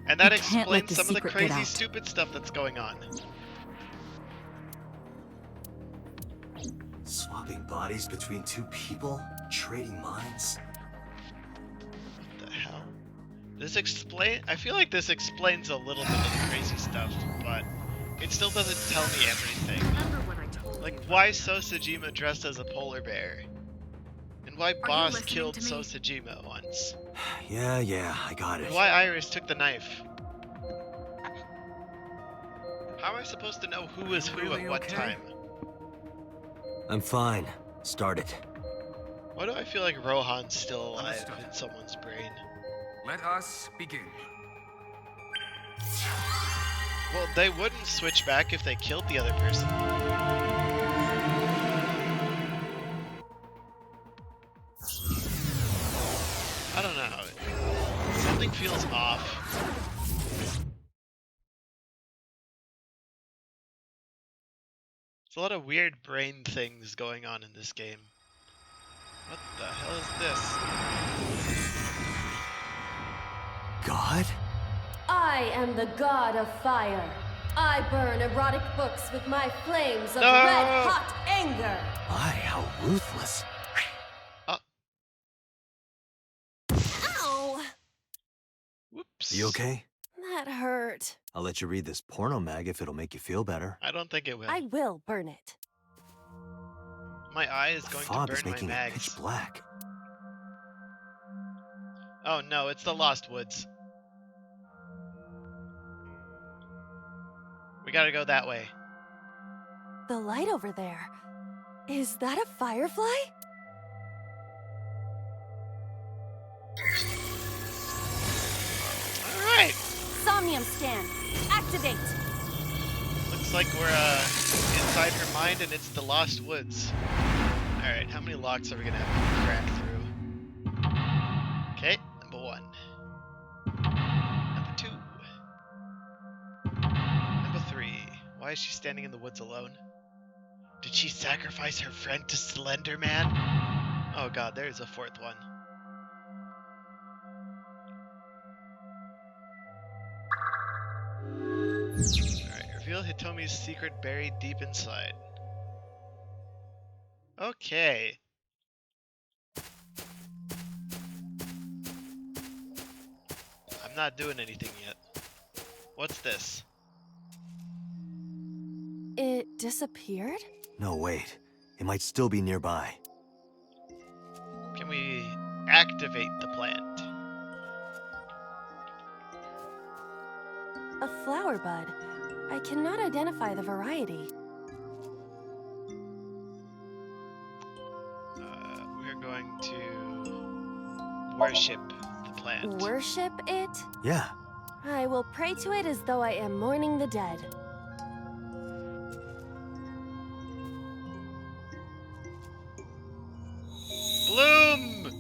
And that you can't let explains the some of the secret get crazy, out. stupid stuff that's going on. Swapping bodies between two people? Trading minds? What the hell? I feel like this explains a little bit of the crazy stuff, but it still doesn't tell me everything. Like, why Sosajima dressed as a polar bear? And why Boss killed Sosajima once? Yeah, I got it. And why Iris took the knife? How am I supposed to know who is who Really at what okay? time? I'm fine. Start it. Why do I feel like Rohan's still alive Understood. in someone's brain? Let us begin. Well, they wouldn't switch back if they killed the other person. I don't know. Something feels off. There's a lot of weird brain things going on in this game. What the hell is this? God? I am the god of fire. I burn erotic books with my flames of No! red-hot anger. My, how ruthless. Ow! Whoops. You okay? That hurt. I'll let you read this porno mag if it'll make you feel better. I don't think it will. I will burn it. My eye is The going fog to is burn my making it mags. pitch black. Oh no, it's the Lost Woods. We gotta go that way. The light over there. Is that a firefly? Alright! Somnium scan. Activate. Looks like we're inside her mind and it's the Lost Woods. Alright, how many locks are we gonna have to crack through? Okay, number 1. Number 2. Number 3. Why is she standing in the woods alone? Did she sacrifice her friend to Slender Man? Oh god, there's a 4th one. Alright, reveal Hitomi's secret buried deep inside. Okay. I'm not doing anything yet. What's this? It disappeared? No, wait. It might still be nearby. Can we activate the plant? A flower bud. I cannot identify the variety. We're going to worship the plant. Worship it? Yeah. I will pray to it as though I am mourning the dead. Bloom!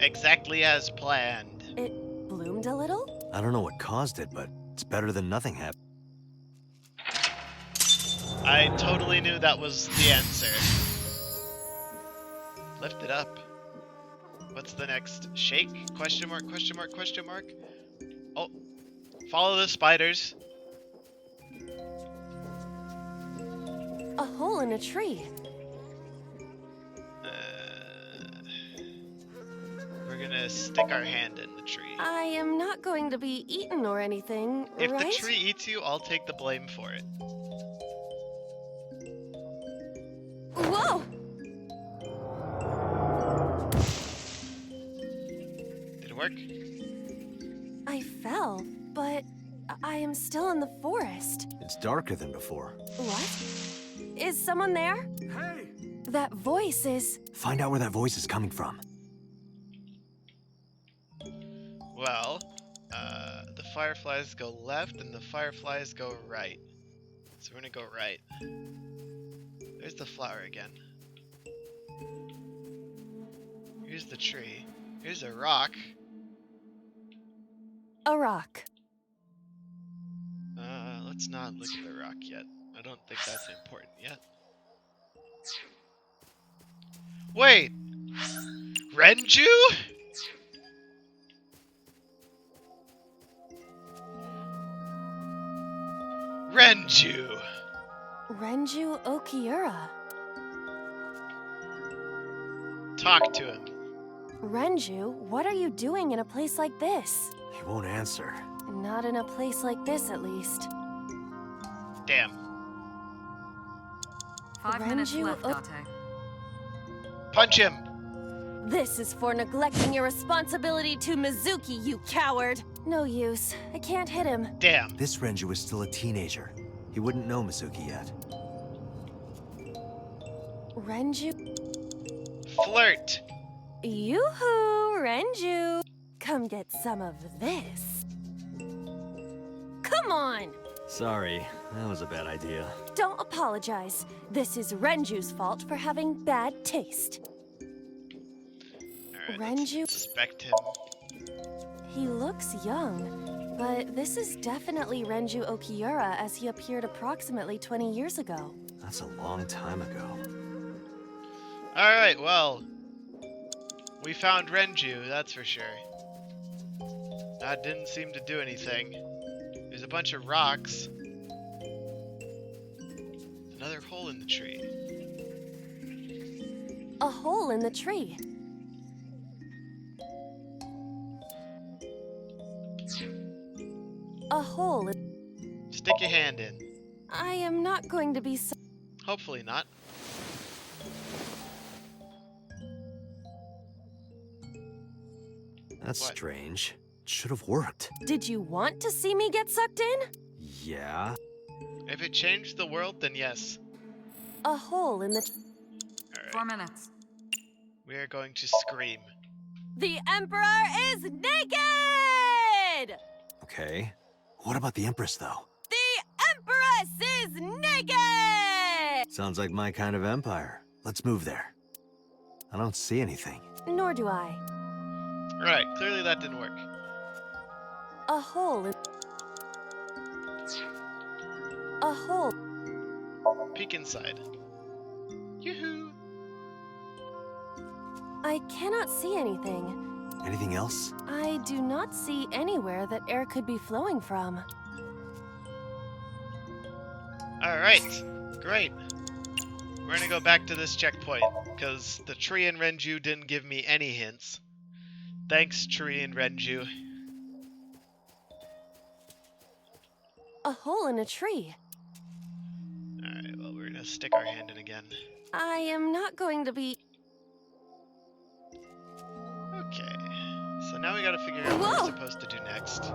Exactly as planned. It bloomed a little? I don't know what caused it, but it's better than nothing happened. I totally knew that was the answer. Lift it up. What's the next? Shake? Question mark, question mark, question mark? Oh. Follow the spiders. A hole in a tree. We're gonna stick our hand in the tree. I am not going to be eaten or anything, If right? the tree eats you, I'll take the blame for it. Whoa! Did it work? I fell, but I am still in the forest. It's darker than before. What? Is someone there? Hey! That voice is... Find out where that voice is coming from. Well, the fireflies go left and the fireflies go right. So we're gonna go right. There's the flower again. Here's the tree. Here's a rock. a rock. Let's not look at the rock yet. I don't think that's important yet. Wait! Renju? Renju! Renju Okiura. Talk to him. Renju, what are you doing in a place like this? He won't answer. Not in a place like this, at least. Damn. 5 minutes Renju left, Date. Punch him! This is for neglecting your responsibility to Mizuki, you coward! No use. I can't hit him. Damn. This Renju is still a teenager. He wouldn't know Mizuki yet. Renju. Flirt. Yoo-hoo, Renju. Come get some of this. Come on! Sorry, that was a bad idea. Don't apologize. This is Renju's fault for having bad taste. Alright, let's Renju? inspect him. He looks young, but this is definitely Renju Okiura as he appeared approximately 20 years ago. That's a long time ago. Alright, well. We found Renju, that's for sure. That didn't seem to do anything. There's a bunch of rocks. Another hole in the tree. A hole in the tree. A hole in... Stick your hand in. I am not going to be so... Hopefully not. That's What? strange. It should have worked. Did you want to see me get sucked in? Yeah. If it changed the world, then yes. A hole in the... Alright, 4 minutes. we are going to scream. The Emperor is naked! Okay. What about the Empress, though? The Empress is naked! Sounds like my kind of empire. Let's move there. I don't see anything. Nor do I. Right, clearly that didn't work. A hole in... A hole... Peek inside. Yoo-hoo! I cannot see anything. Anything else? I do not see anywhere that air could be flowing from. Alright, great. We're gonna go back to this checkpoint, because the tree and Renju didn't give me any hints. Thanks, tree and Renju. A hole in a tree. Alright, well, we're gonna stick our hand in again. I am not going to be... Okay, so now we gotta figure out what Whoa! we're supposed to do next.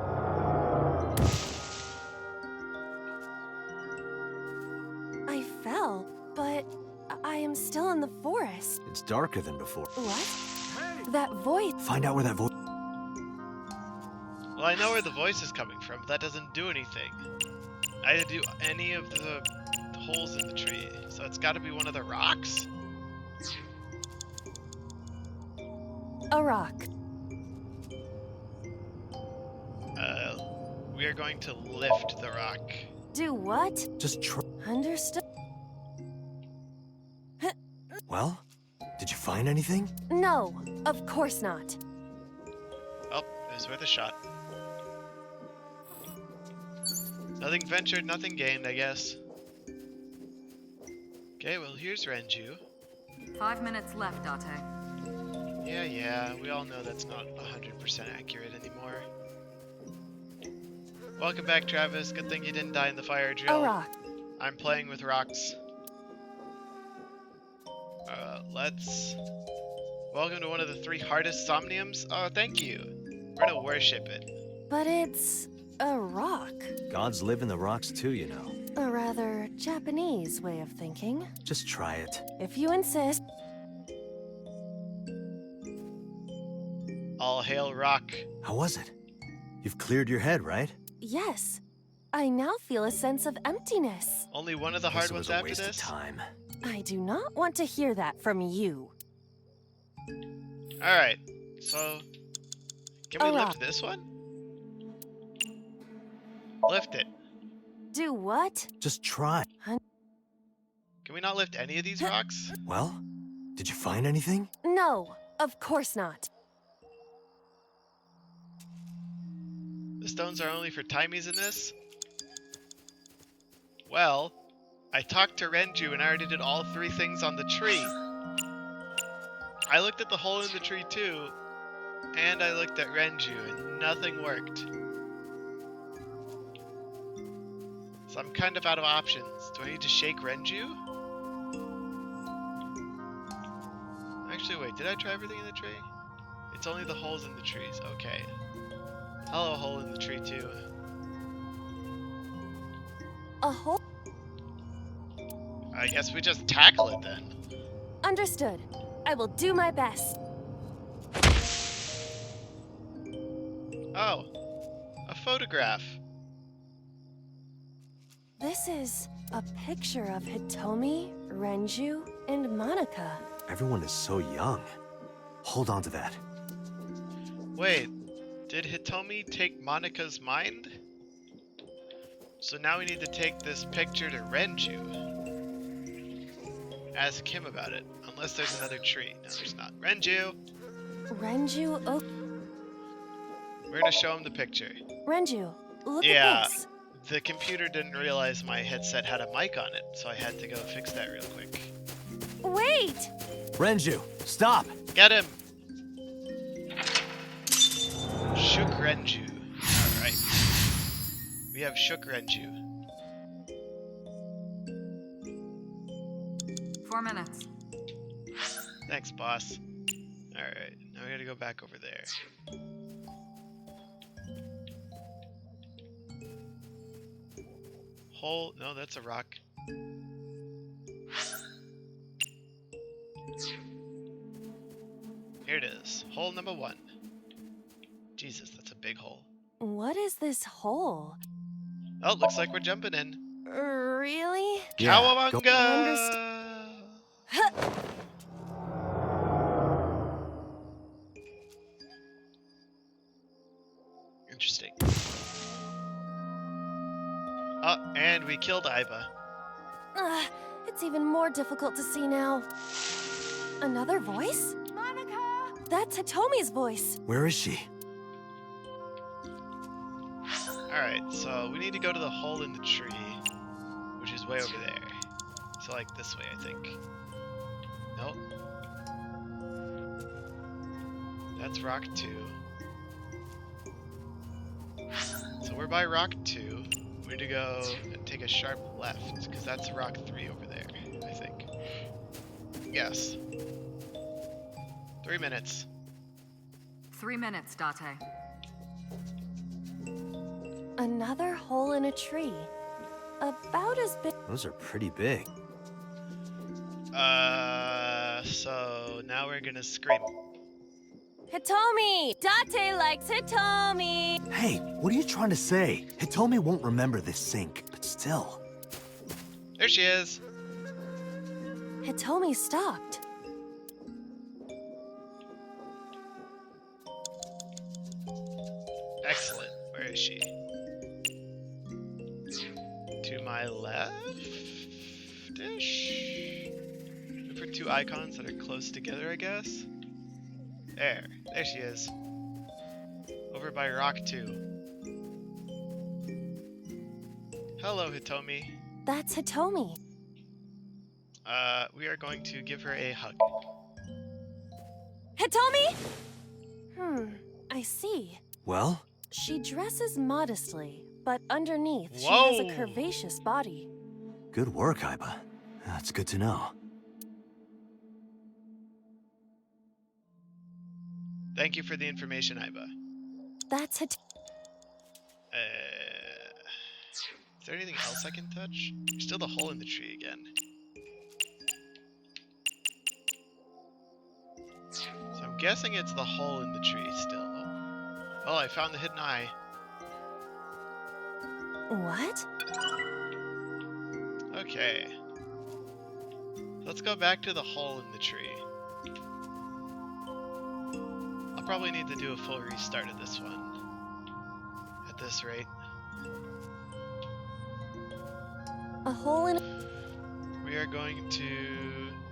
I fell, but I am still in the forest. It's darker than before. What? That voice... Find out where that voice... Well, I know where the voice is coming from, but that doesn't do anything. I didn't do any of the holes in the tree, so it's gotta be one of the rocks? A rock. We are going to lift the rock. Do what? Just try... Understood? Well? Did you find anything? No, of course not. Oh, it was worth a shot. Nothing ventured, nothing gained, I guess. Okay, well, here's Renju. 5 minutes left, Date. Yeah, we all know that's not 100% accurate anymore. Welcome back, Travis. Good thing you didn't die in the fire drill. A rock. I'm playing with rocks. Let's... Welcome to one of the 3 hardest Somniums. Oh, thank you. We're gonna worship it. But it's... a rock. Gods live in the rocks too, you know. A rather Japanese way of thinking. Just try it. If you insist. All hail rock. How was it? You've cleared your head, right? Yes. I now feel a sense of emptiness. Only one of the hard Guess it ones was a after waste this? of time. I do not want to hear that from you. Alright, so... Can we A lift rock. this one? Lift it. Do what? Just try. Can we not lift any of these rocks? Well? Did you find anything? No, of course not. The stones are only for timies in this? Well, I talked to Renju and I already did all 3 things on the tree. I looked at the hole in the tree too, and I looked at Renju and nothing worked. So I'm kind of out of options. Do I need to shake Renju? Actually, wait, did I try everything in the tree? It's only the holes in the trees, okay. Hello, hole in the tree too. A hole? I guess we just tackle it then. Understood. I will do my best. Oh, a photograph. This is a picture of Hitomi, Renju, and ManAkA. Everyone is so young. Hold on to that. Wait, did Hitomi take ManAkA's mind? So now we need to take this picture to Renju. Ask him about it. Unless there's another tree. No, there's not. Renju! Renju, oh, We're gonna show him the picture. Renju, look Yeah. at this. The computer didn't realize my headset had a mic on it, so I had to go fix that real quick. Wait! Renju, stop! Get him! Shook Renju. Alright. We have Shook Renju. 4 minutes. Thanks, boss. Alright, now we gotta go back over there. Hole. No, that's a rock. Here it is. Hole number 1. Jesus, that's a big hole. What is this hole? Oh, looks like we're jumping in. Really? Yeah, go- Cowabunga! Huh. Interesting. Oh, and we killed Aiba. It's even more difficult to see now. Another voice? ManAkA! That's Hitomi's voice. Where is she? Alright, so we need to go to the hole in the tree, which is way over there. So like this way, I think. Nope. That's rock 2. So we're by rock 2. We need to go and take a sharp left, because that's rock 3 over there, I think. Yes. 3 minutes. 3 minutes, Date. Another hole in a tree. About as big. Those are pretty big. So now we're gonna scream. Hitomi! Date likes Hitomi! Hey, what are you trying to say? Hitomi won't remember this sink, but still. There she is! Hitomi stopped. Excellent. Where is she? To my left-ish? Look for 2 icons that are close together, I guess. There. There she is. Over by rock 2. Hello, Hitomi. That's Hitomi. We are going to give her a hug. Hitomi? I see. Well? She dresses modestly, but underneath she Whoa. has a curvaceous body. Good work, Aiba. That's good to know. Thank you for the information, Aiba. That's Hitomi. Is there anything else I can touch? There's still the hole in the tree again. So I'm guessing it's the hole in the tree still. Oh, I found the hidden eye. What? Okay. Let's go back to the hole in the tree. I'll probably need to do a full restart of this one. At this rate. A hole in. We are going to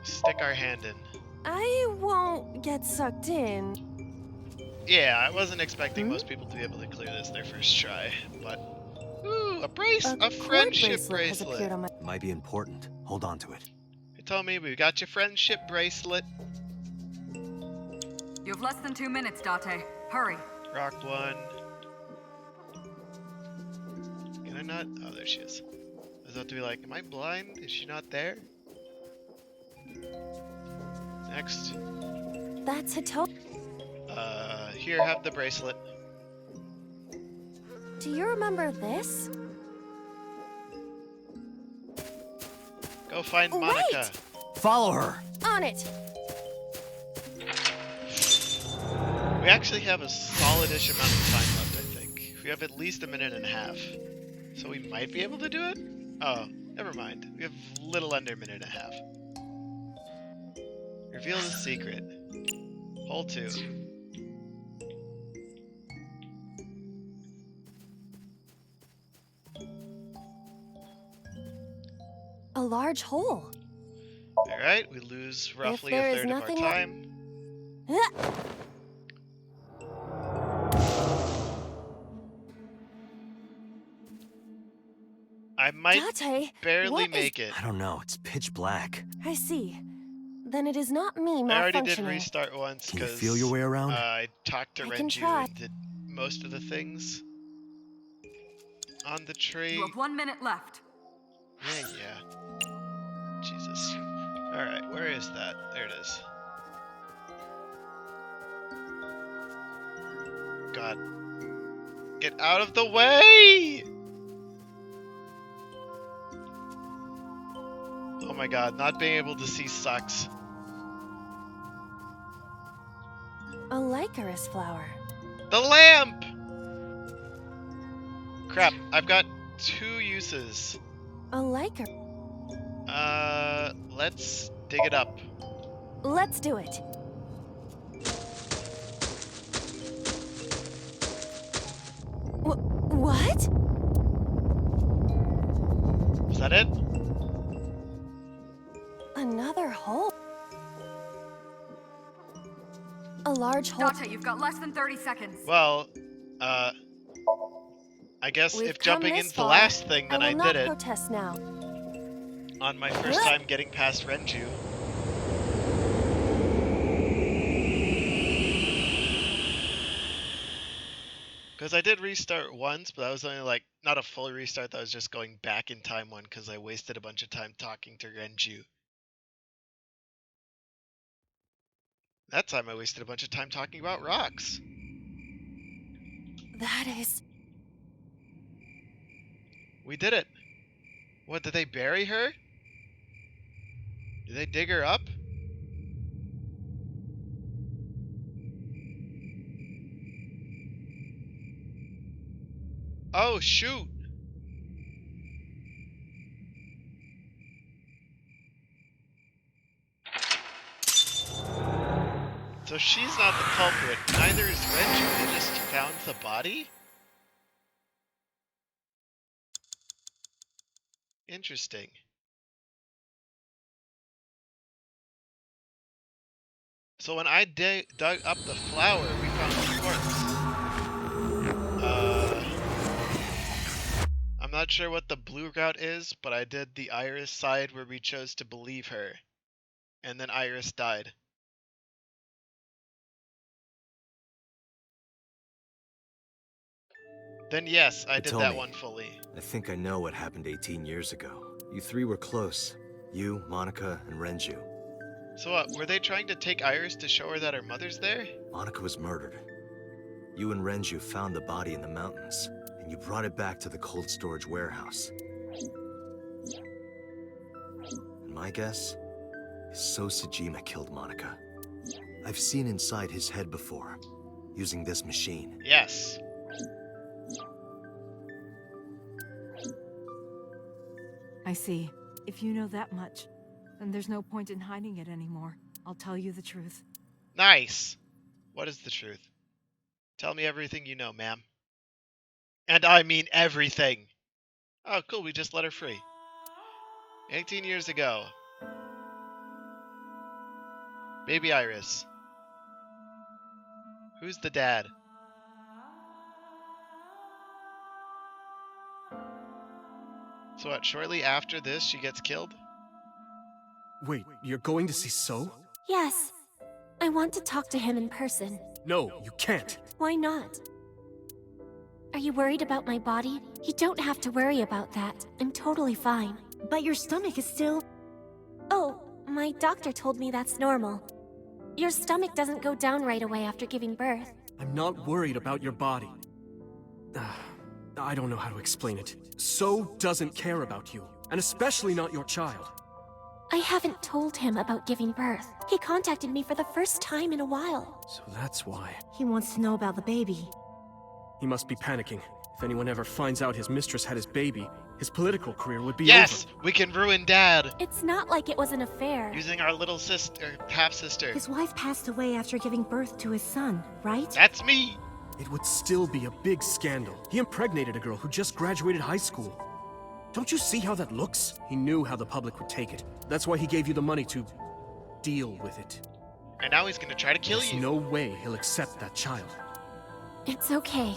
stick our hand in. I won't get sucked in. Yeah, I wasn't expecting most people to be able to clear this their first try, but... Ooh, a cord friendship has bracelet! appeared on my. Might be important. Hold on to it. He told me we got your friendship bracelet. You have less than 2 minutes, Date. Hurry. Rock 1. Can I not? Oh, there she is. I was about to be like, am I blind? Is she not there? Next. That's Hitomi. Here, have the bracelet. Do you remember this? Go find Wait! ManAkA. Follow her! on it! We actually have a solid-ish amount of time left, I think. We have at least a minute and a half. So we might be able to do it? Oh, never mind. We have little under a minute and a half. Reveal the secret. Hole 2. A large hole. Alright, we lose roughly there a is third of our nothing time. I might Date, barely what is- make it. I don't know, it's pitch black. I see. Then it is not me malfunctioning. I already did restart once Can you because feel your way around? I talked to I can Renju try. and did most of the things on the tree. You have 1 minute left. Yeah. Jesus. Alright, where is that? There it is. God. Get out of the way! Oh my god, not being able to see sucks. A Lycoris flower. The lamp! Crap, I've got 2 uses. A Lycoris. Let's dig it up. Let's do it. What? Is that it? Another hole. A large hole. Date, you've got less than 30 seconds. Well, I guess We've if come jumping this into the far. last thing, then I will did not it protest now. on my first time getting past Renju. Because I did restart once, but that was only like, not a full restart, that was just going back in time one because I wasted a bunch of time talking to Renju. That time I wasted a bunch of time talking about rocks. That is... We did it. What, did they bury her? Did they dig her up? Oh, shoot! So she's not the culprit. Neither is Renju. They just found the body? Interesting. So when I dug up the flower, we found a corpse. I'm not sure what the blue route is, but I did the Iris side where we chose to believe her. And then Iris died. Then yes, I did tell that me. one fully. I think I know what happened 18 years ago. You 3 were close. You, ManAkA, and Renju. So what, were they trying to take Iris to show her that her mother's there? ManAkA was murdered. You and Renju found the body in the mountains, and you brought it back to the cold storage warehouse. And my guess is So Sejima killed ManAkA. I've seen inside his head before, using this machine. Yes. I see. If you know that much, then there's no point in hiding it anymore. I'll tell you the truth. Nice. What is the truth? Tell me everything you know, ma'am. And I mean everything. Oh, cool, we just let her free. 18 years ago. Baby Iris. Who's the dad? So what, shortly after this, she gets killed? Wait, you're going to see So? Yes. I want to talk to him in person. No, you can't. Why not? Are you worried about my body? You don't have to worry about that. I'm totally fine. But your stomach is still... Oh, my doctor told me that's normal. Your stomach doesn't go down right away after giving birth. I'm not worried about your body. I don't know how to explain it. So doesn't care about you, and especially not your child. I haven't told him about giving birth. He contacted me for the first time in a while. So that's why. He wants to know about the baby. He must be panicking. If anyone ever finds out his mistress had his baby, his political career would be Yes, over. we can ruin Dad It's not like it was an affair. using our little sister, half sister. His wife passed away after giving birth to his son, right? That's me. It would still be a big scandal. He impregnated a girl who just graduated high school. Don't you see how that looks? He knew how the public would take it. That's why he gave you the money to deal with it. And now he's gonna try to kill There's you. no way he'll accept that child. It's okay.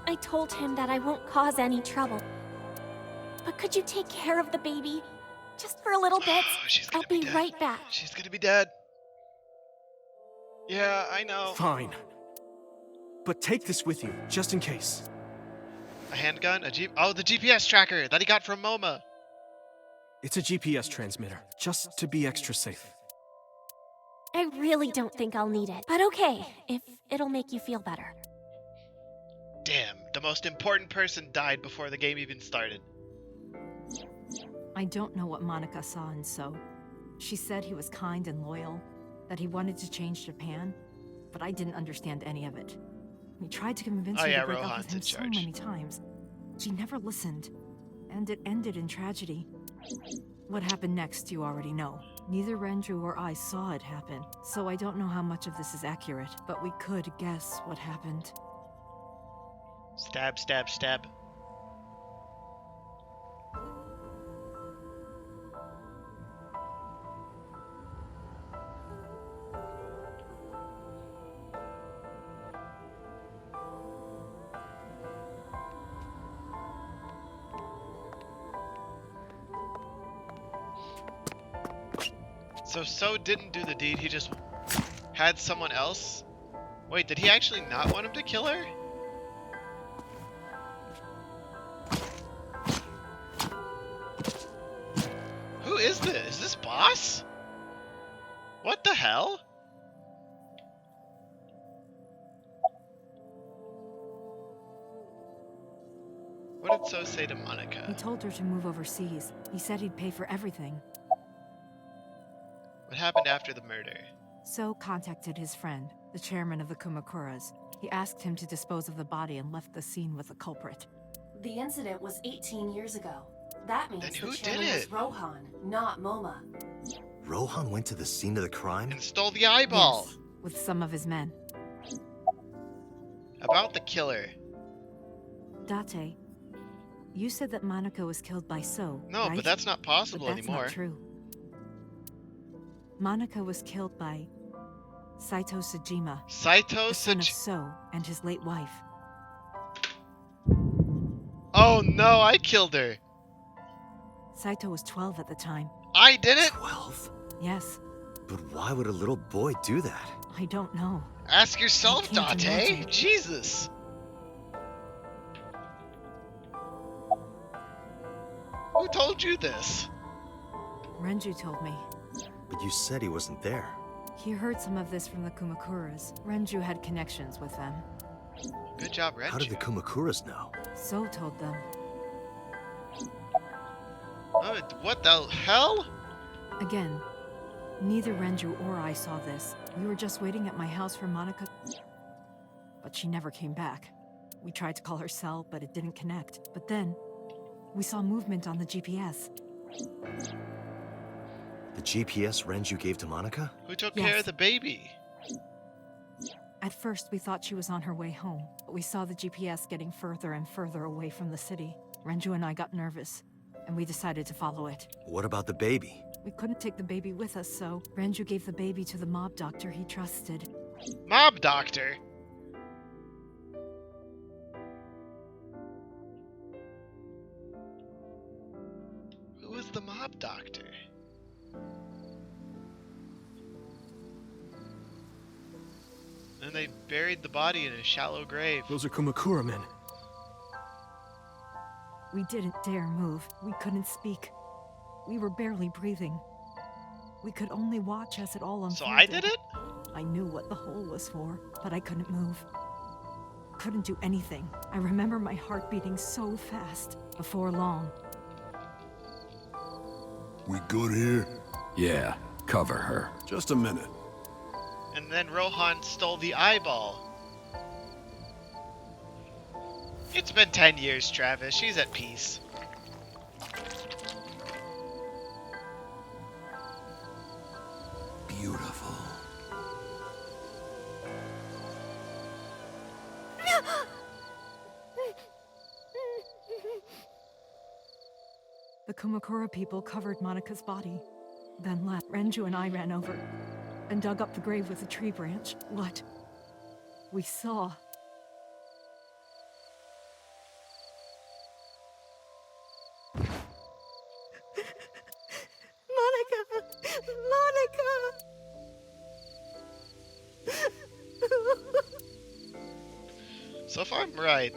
I told him that I won't cause any trouble. But could you take care of the baby? Just for a little bit? She's gonna I'll be dead. right back. She's gonna be dead. Yeah, I know. Fine. But take this with you, just in case. A handgun? Oh, the GPS tracker that he got from MoMA. It's a GPS transmitter, just to be extra safe. I really don't think I'll need it. But okay, if it'll make you feel better. Damn, the most important person died before the game even started. I don't know what ManAkA saw in So. She said he was kind and loyal, that he wanted to change Japan, but I didn't understand any of it. We tried to convince her to break up with him so many times. She never listened, and it ended in tragedy. What happened next, you already know. Neither Renju or I saw it happen, so I don't know how much of this is accurate, but we could guess what happened. Stab, stab, stab. So didn't do the deed, he just had someone else? Wait, did he actually not want him to kill her? Who is this? Is this Boss? What the hell? What did So say to He ManAkA? told her to move overseas. He said he'd pay for everything. What happened after the murder? So contacted his friend, the chairman of the Kumakuras. He asked him to dispose of the body and left the scene with the culprit. The incident was 18 years ago. That means Then who the did chairman was it? Rohan, not MoMA. Rohan went to the scene of the crime? And stole the eyeball. Yes, with some of his men. About the killer. Date, you said that ManAkA was killed by So, No, right? but that's not possible But that's anymore. not true. ManAkA was killed by Saito Sejima, Saito the son of Sej- So and his late wife. Oh no, I killed her. Saito was 12 at the time. I did it? 12? Yes, But why would a little boy do that? I don't know. Ask yourself, I can't Date. imagine. Jesus. Who told you this? Renju told me. But you said he wasn't there. He heard some of this from the Kumakuras. Renju had connections with them. Good job, Renju. How did the Kumakuras know? So told them. Oh, what the hell? Again, neither Renju or I saw this. We were just waiting at my house for ManAkA. But she never came back. We tried to call her cell, but it didn't connect. But then, we saw movement on the GPS. The GPS Renju gave to ManAkA? Who took Yes. care of the baby? At first, we thought she was on her way home, but we saw the GPS getting further and further away from the city. Renju and I got nervous, and we decided to follow it. What about the baby? We couldn't take the baby with us, so Renju gave the baby to the mob doctor he trusted. Mob doctor? Who was the mob doctor? And they buried the body in a shallow grave. Those are Kumakura men. We didn't dare move. We couldn't speak. We were barely breathing. We could only watch as it all unfolded. So I did it? I knew what the hole was for, but I couldn't move. Couldn't do anything. I remember my heart beating so fast. Before long, We good here? Yeah, cover her. Just a minute. And then Rohan stole the eyeball. It's been 10 years, Travis. She's at peace. Beautiful. The Kumakura people covered ManAkA's body, then left. Renju and I ran over and dug up the grave with a tree branch. What we saw. ManAkA! So if I'm right,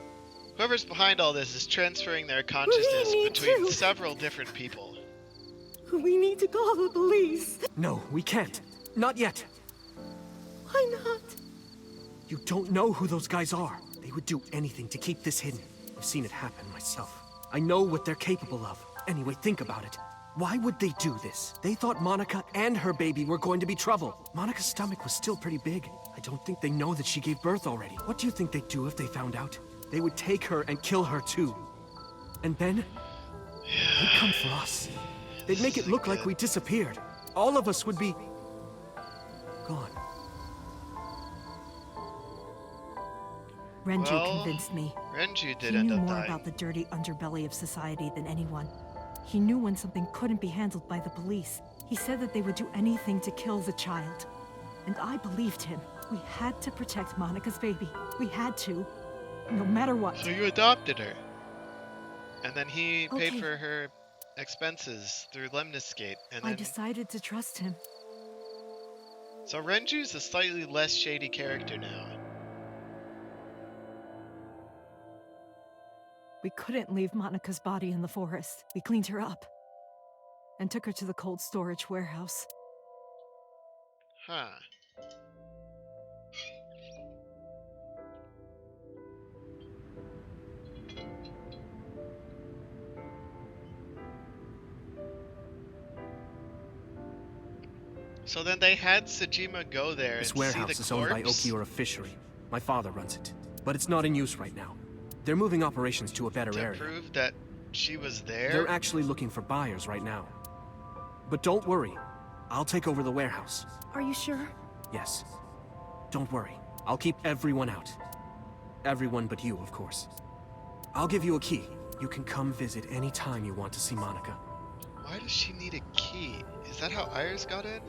whoever's behind all this is transferring their consciousness between several different people. We need to call the police. No, we can't. Not yet. Why not? You don't know who those guys are. They would do anything to keep this hidden. I've seen it happen myself. I know what they're capable of. Anyway, think about it. Why would they do this? They thought ManAkA and her baby were going to be trouble. ManAkA's stomach was still pretty big. I don't think they know that she gave birth already. What do you think they'd do if they found out? They would take her and kill her too. And then, they'd come for us. They'd make it look like we disappeared. All of us would be gone. Renju convinced me. Renju did he end knew up more dying. about the dirty underbelly of society than anyone. He knew when something couldn't be handled by the police. He said that they would do anything to kill the child. And I believed him. We had to protect ManAkA's baby. We had to. No matter what. So you adopted her. And then he paid for her expenses through Lemniscate. And I then... decided to trust him. So Renju's a slightly less shady character now. We couldn't leave ManAkA's body in the forest. We cleaned her up and took her to the cold storage warehouse. Huh. So then they had Sejima go there and see This the warehouse is owned by Okiura Fishery. My father runs it, but it's not in use right now. They're moving operations to a better area. To prove that she was there? They're actually looking for buyers right now. But don't worry, I'll take over the warehouse. Are you sure? Yes. Don't worry, I'll keep everyone out. Everyone but you, of course. I'll give you a key. You can come visit any time you want to see ManAkA. Why does she need a key? Is that how Iris got in?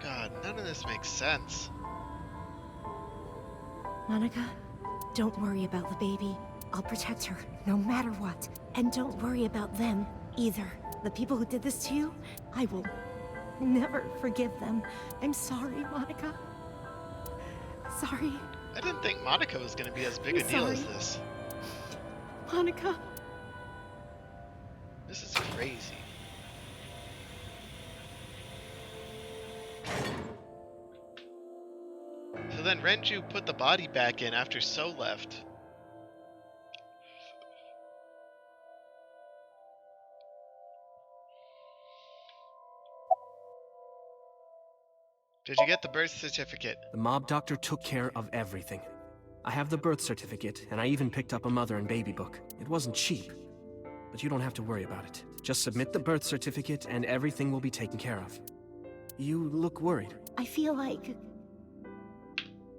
God, none of this makes sense. ManAkA, don't worry about the baby. I'll protect her, no matter what. And don't worry about them, either. The people who did this to you, I will never forgive them. I'm sorry, ManAkA. Sorry. I didn't think ManAkA was going to be as big a deal as this. ManAkA. This is crazy. So then Renju put the body back in after So left. Did you get the birth certificate? The mob doctor took care of everything. I have the birth certificate, and I even picked up a mother and baby book. It wasn't cheap, but you don't have to worry about it. Just submit the birth certificate, and everything will be taken care of. You look worried. I feel like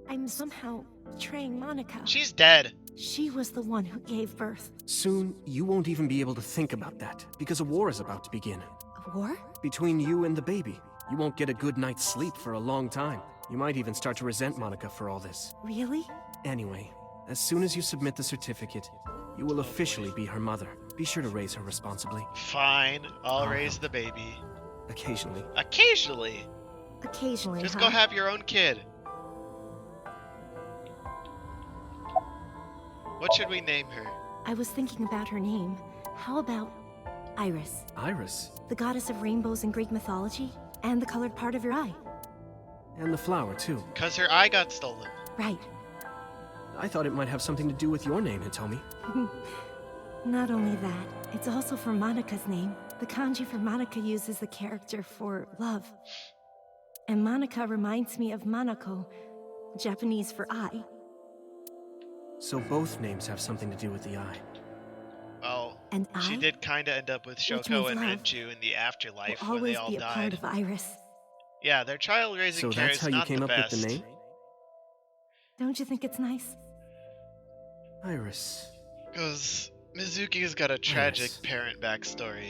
I'm somehow betraying ManAkA. She's dead. She was the one who gave birth. Soon, you won't even be able to think about that, because a war is about to begin. A war? Between you and the baby. You won't get a good night's sleep for a long time. You might even start to resent ManAkA for all this. Really? Anyway, as soon as you submit the certificate, you will officially be her mother. Be sure to raise her responsibly. Fine, I'll raise the baby. Occasionally. Occasionally? Occasionally, Just huh? go have your own kid. What should we name her? I was thinking about her name. How about Iris? Iris? The goddess of rainbows in Greek mythology, and the colored part of your eye. And the flower, too. 'Cause her eye got stolen. Right. I thought it might have something to do with your name, Hitomi. Not only that, it's also for ManAkA's name. The kanji for ManAkA uses the character for love. And ManAkA reminds me of Manako, Japanese for eye. So both names have something to do with the eye. Well, and she I, did kind of end up with Shoko and Renju in the afterlife when they all be a died. part of Iris. Yeah, their child raising care is not the best. So that's how you came up with the name? Don't you think it's nice? Iris. Because Mizuki's got a tragic parent backstory,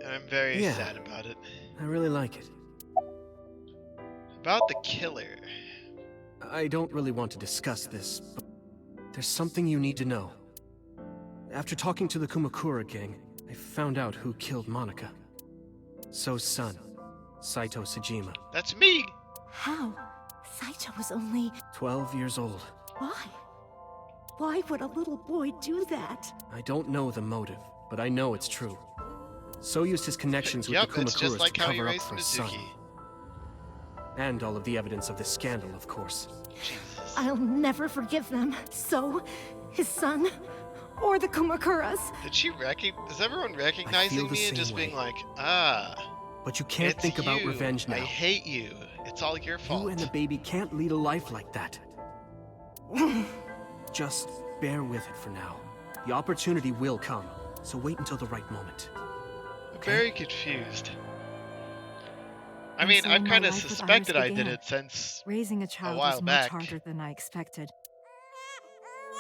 and I'm very sad about it. I really like it. About the killer. I don't really want to discuss this, but there's something you need to know. After talking to the Kumakura gang, I found out who killed ManAkA. So's son, Saito Sejima. That's me! How? Saito was only 12 years old. Why? Why would a little boy do that? I don't know the motive, but I know it's true. So used his connections with the Kumakuras to cover up for his son. And all of the evidence of this scandal, of course. I'll never forgive them. So, his son, or the Kumakuras. Is everyone recognizing me and just being like, ah. But you can't think about revenge now. I hate you. It's all your fault. You and the baby can't lead a life like that. Just bear with it for now. The opportunity will come, so wait until the right moment. Okay? Very confused. I mean, I've kind of suspected I did it since raising a child a while was back. Much harder than I expected.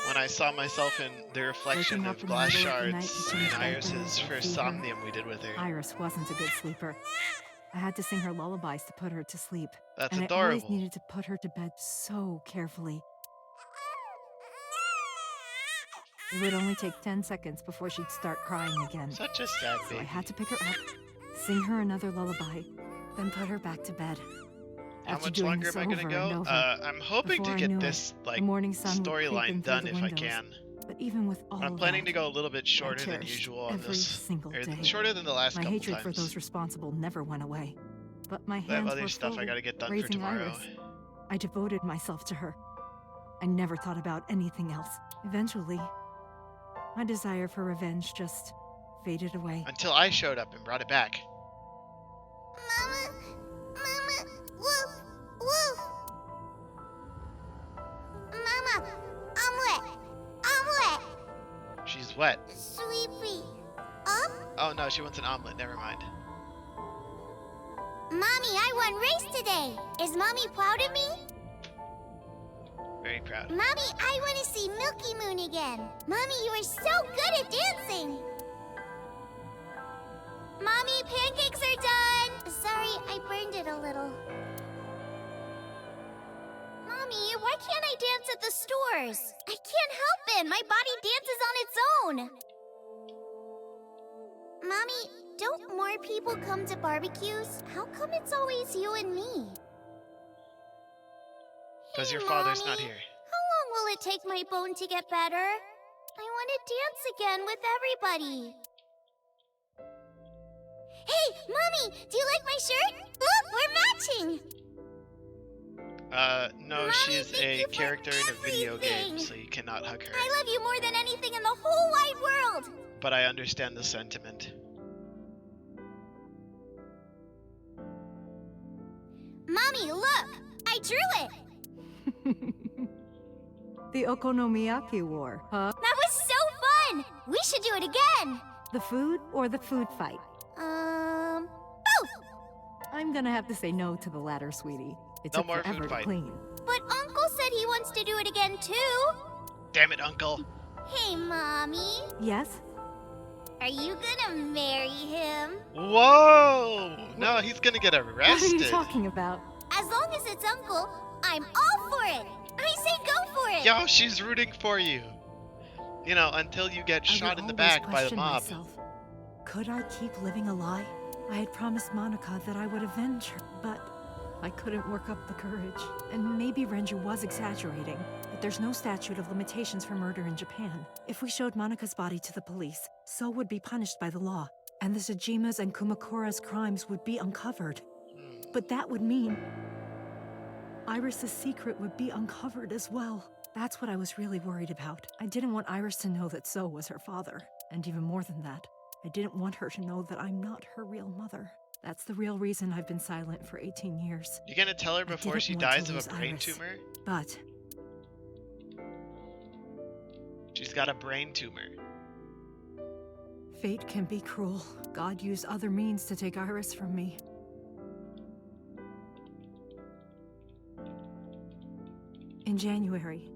When I saw myself in the reflection of glass shards in Iris's first Somnium we did with her. Iris wasn't a good sleeper. I had to sing her lullabies to put her to sleep. That's and adorable. I always needed to put her to bed so carefully. It would only take 10 seconds before she'd start crying again. Such a sad baby. So I had to pick her up, sing her another lullaby, then put her back to bed. How much longer am I gonna go? I'm hoping to get this storyline done if I can. But even with all I'm planning to go a little bit shorter than usual on this, shorter than the last couple times. My hatred for those responsible never went away. But my hands I have other were stuff full I gotta get done for raising tomorrow. Iris. I devoted myself to her. I never thought about anything else. Eventually, my desire for revenge just faded away. Until I showed up and brought it back. Mama, woof, woof. Mama, I'm wet. She's wet. Sleepy. Up? Oh no, she wants an omelet. Never mind. Mommy, I won race today. Is Mommy proud of me? Very proud. Mommy, I want to see Milky Moon again. Mommy, you are so good at dancing. Mommy, pancakes are done. Sorry, I burned it a little. Mommy, why can't I dance at the stores? I can't help it. My body dances on its own. Mommy, don't more people come to barbecues? How come it's always you and me? Because your father's not here. How long will it take my bone to get better? I want to dance again with everybody. Hey, Mommy, do you like my shirt? Look, we're matching. No, Mommy, she's a character in a video game, so you cannot hug her. I love you more than anything in the whole wide world. But I understand the sentiment. Mommy, look! I drew it! The Okonomiyaki War, huh? That was so fun! We should do it again! The food or the food fight? Both! I'm gonna have to say no to the latter, sweetie. It No took more forever food to fight. clean. But Uncle said he wants to do it again too! Damn it, Uncle! Hey, Mommy. Yes? Are you gonna marry him? Whoa! No, he's gonna get arrested. What are you talking about? As long as it's Uncle, I'm all for it! I say go for it! Yo, she's rooting for you. You know, until you get shot in the back by the mob. Myself. Could I keep living a lie? I had promised ManAkA that I would avenge her, but I couldn't work up the courage. And maybe Renju was exaggerating, but there's no statute of limitations for murder in Japan. If we showed ManAkA's body to the police, So would be punished by the law, and the Sejima's and Kumakura's crimes would be uncovered. But that would mean Iris's secret would be uncovered as well. That's what I was really worried about. I didn't want Iris to know that So was her father. And even more than that, I didn't want her to know that I'm not her real mother. That's the real reason I've been silent for 18 years. You gonna tell her before she dies of a brain tumor? But she's got a brain tumor. Fate can be cruel. God used other means to take Iris from me. In January,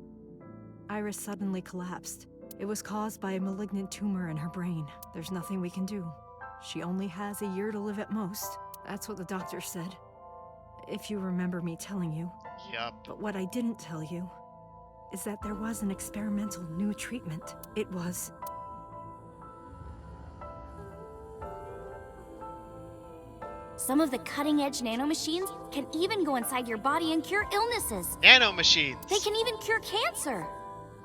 Iris suddenly collapsed. It was caused by a malignant tumor in her brain. There's nothing we can do. She only has a year to live at most. That's what the doctor said. If you remember me telling you. Yup. But what I didn't tell you is that there was an experimental new treatment. It was... Some of the cutting-edge nanomachines can even go inside your body and cure illnesses. Nanomachines! They can even cure cancer.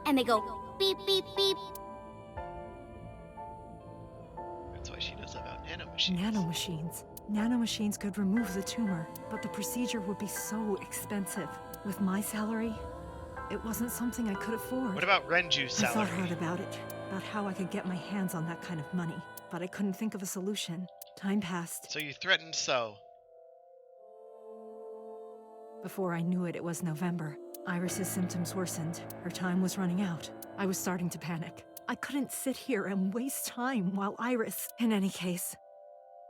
And they go beep, beep, beep. That's why she knows about nanomachines. Nanomachines. Nanomachines could remove the tumor, but the procedure would be so expensive. With my salary, it wasn't something I could afford. What about Renju's salary? I thought hard about it, about how I could get my hands on that kind of money, but I couldn't think of a solution. Time passed. So you threatened So. Before I knew it, it was November. Iris's symptoms worsened. Her time was running out. I was starting to panic. I couldn't sit here and waste time while Iris... In any case,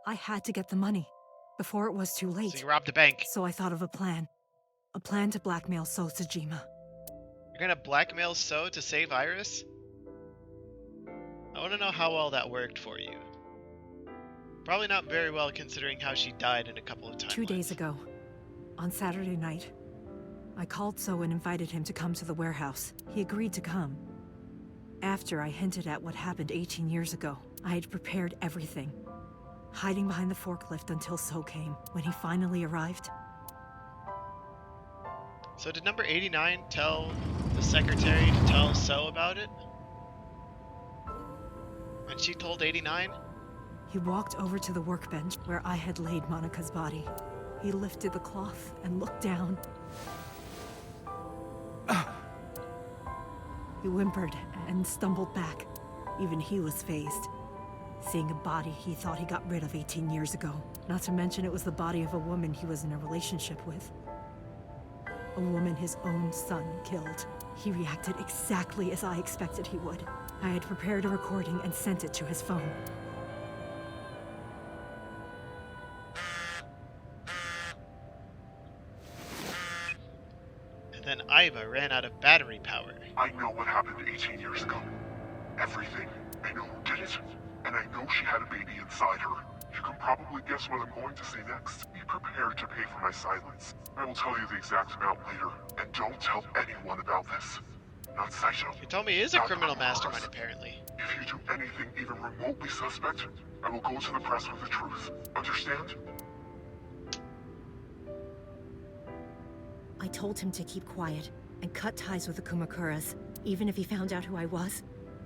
I had to get the money before it was too late. So you robbed a bank. So I thought of a plan. A plan to blackmail So Tsujima. You're gonna blackmail So to save Iris? I want to know how well that worked for you. Probably not very well considering how she died in a couple of times. 2 days ago, on Saturday night, I called So and invited him to come to the warehouse. He agreed to come. After I hinted at what happened 18 years ago, I had prepared everything, hiding behind the forklift until So came. When he finally arrived... So did number 89 tell the secretary to tell So about it? And she told 89? He walked over to the workbench where I had laid ManAkA's body. He lifted the cloth and looked down. He whimpered and stumbled back. Even he was fazed, seeing a body he thought he got rid of 18 years ago. Not to mention it was the body of a woman he was in a relationship with. A woman his own son killed. He reacted exactly as I expected he would. I had prepared a recording and sent it to his phone. Then Iva ran out of battery power. I know what happened 18 years ago. Everything. I know who did it. And I know she had a baby inside her. You can probably guess what I'm going to say next. Be prepared to pay for my silence. I will tell you the exact amount later. And don't tell anyone about this. Not Saito. He told me he is a criminal mastermind, apparently. If you do anything even remotely suspect, I will go to the press with the truth. Understand? I told him to keep quiet and cut ties with the Kumakuras, even if he found out who I was.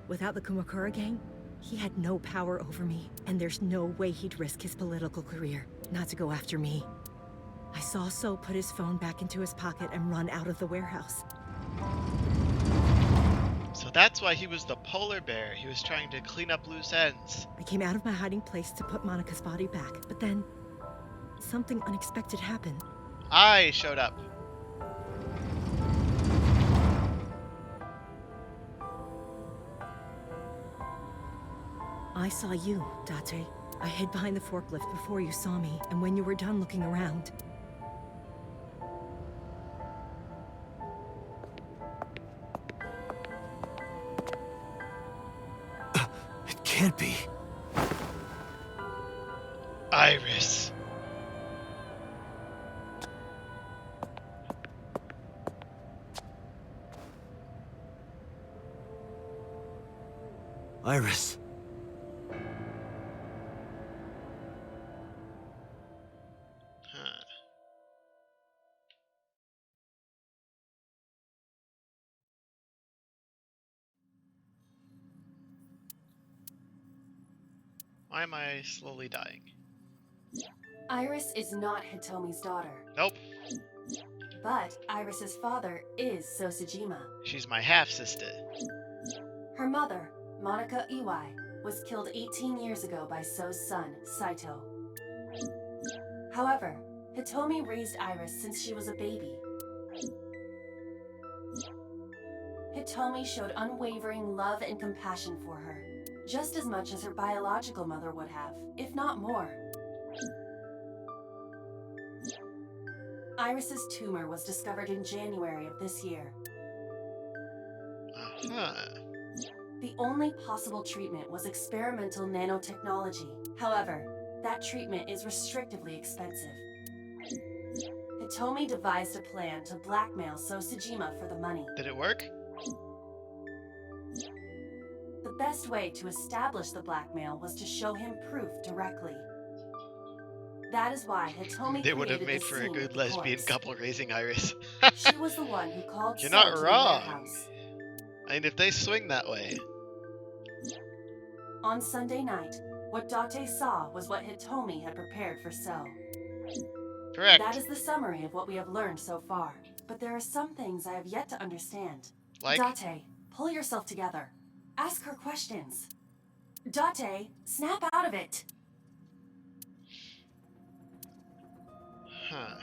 Without the Kumakura gang, he had no power over me, and there's no way he'd risk his political career not to go after me. I saw So put his phone back into his pocket and run out of the warehouse. So that's why he was the polar bear. He was trying to clean up loose ends. I came out of my hiding place to put ManAkA's body back, but then something unexpected happened. I showed up. I saw you, Date. I hid behind the forklift before you saw me, and when you were done looking around... It can't be. Iris. Iris. Why am I slowly dying? Iris is not Hitomi's daughter. Nope. But Iris's father is So Tsujima. She's my half-sister. Her mother, ManAkA Iwai, was killed 18 years ago by So's son, Saito. However, Hitomi raised Iris since she was a baby. Hitomi showed unwavering love and compassion for her, just as much as her biological mother would have, if not more. Iris's tumor was discovered in January of this year. The only possible treatment was experimental nanotechnology. However, that treatment is restrictively expensive. Hitomi devised a plan to blackmail So Sejima for the money. Did it work? The best way to establish the blackmail was to show him proof directly. That is why Hitomi They would have created made the for a scene good with the lesbian corpse. couple raising Iris. She was the one who called You're So not to the wrong. warehouse. I mean, if they swing that way. On Sunday night, what Date saw was what Hitomi had prepared for So. Correct. That is the summary of what we have learned so far. But there are some things I have yet to understand. Like? Date, pull yourself together. Ask her questions. Date, snap out of it. Huh.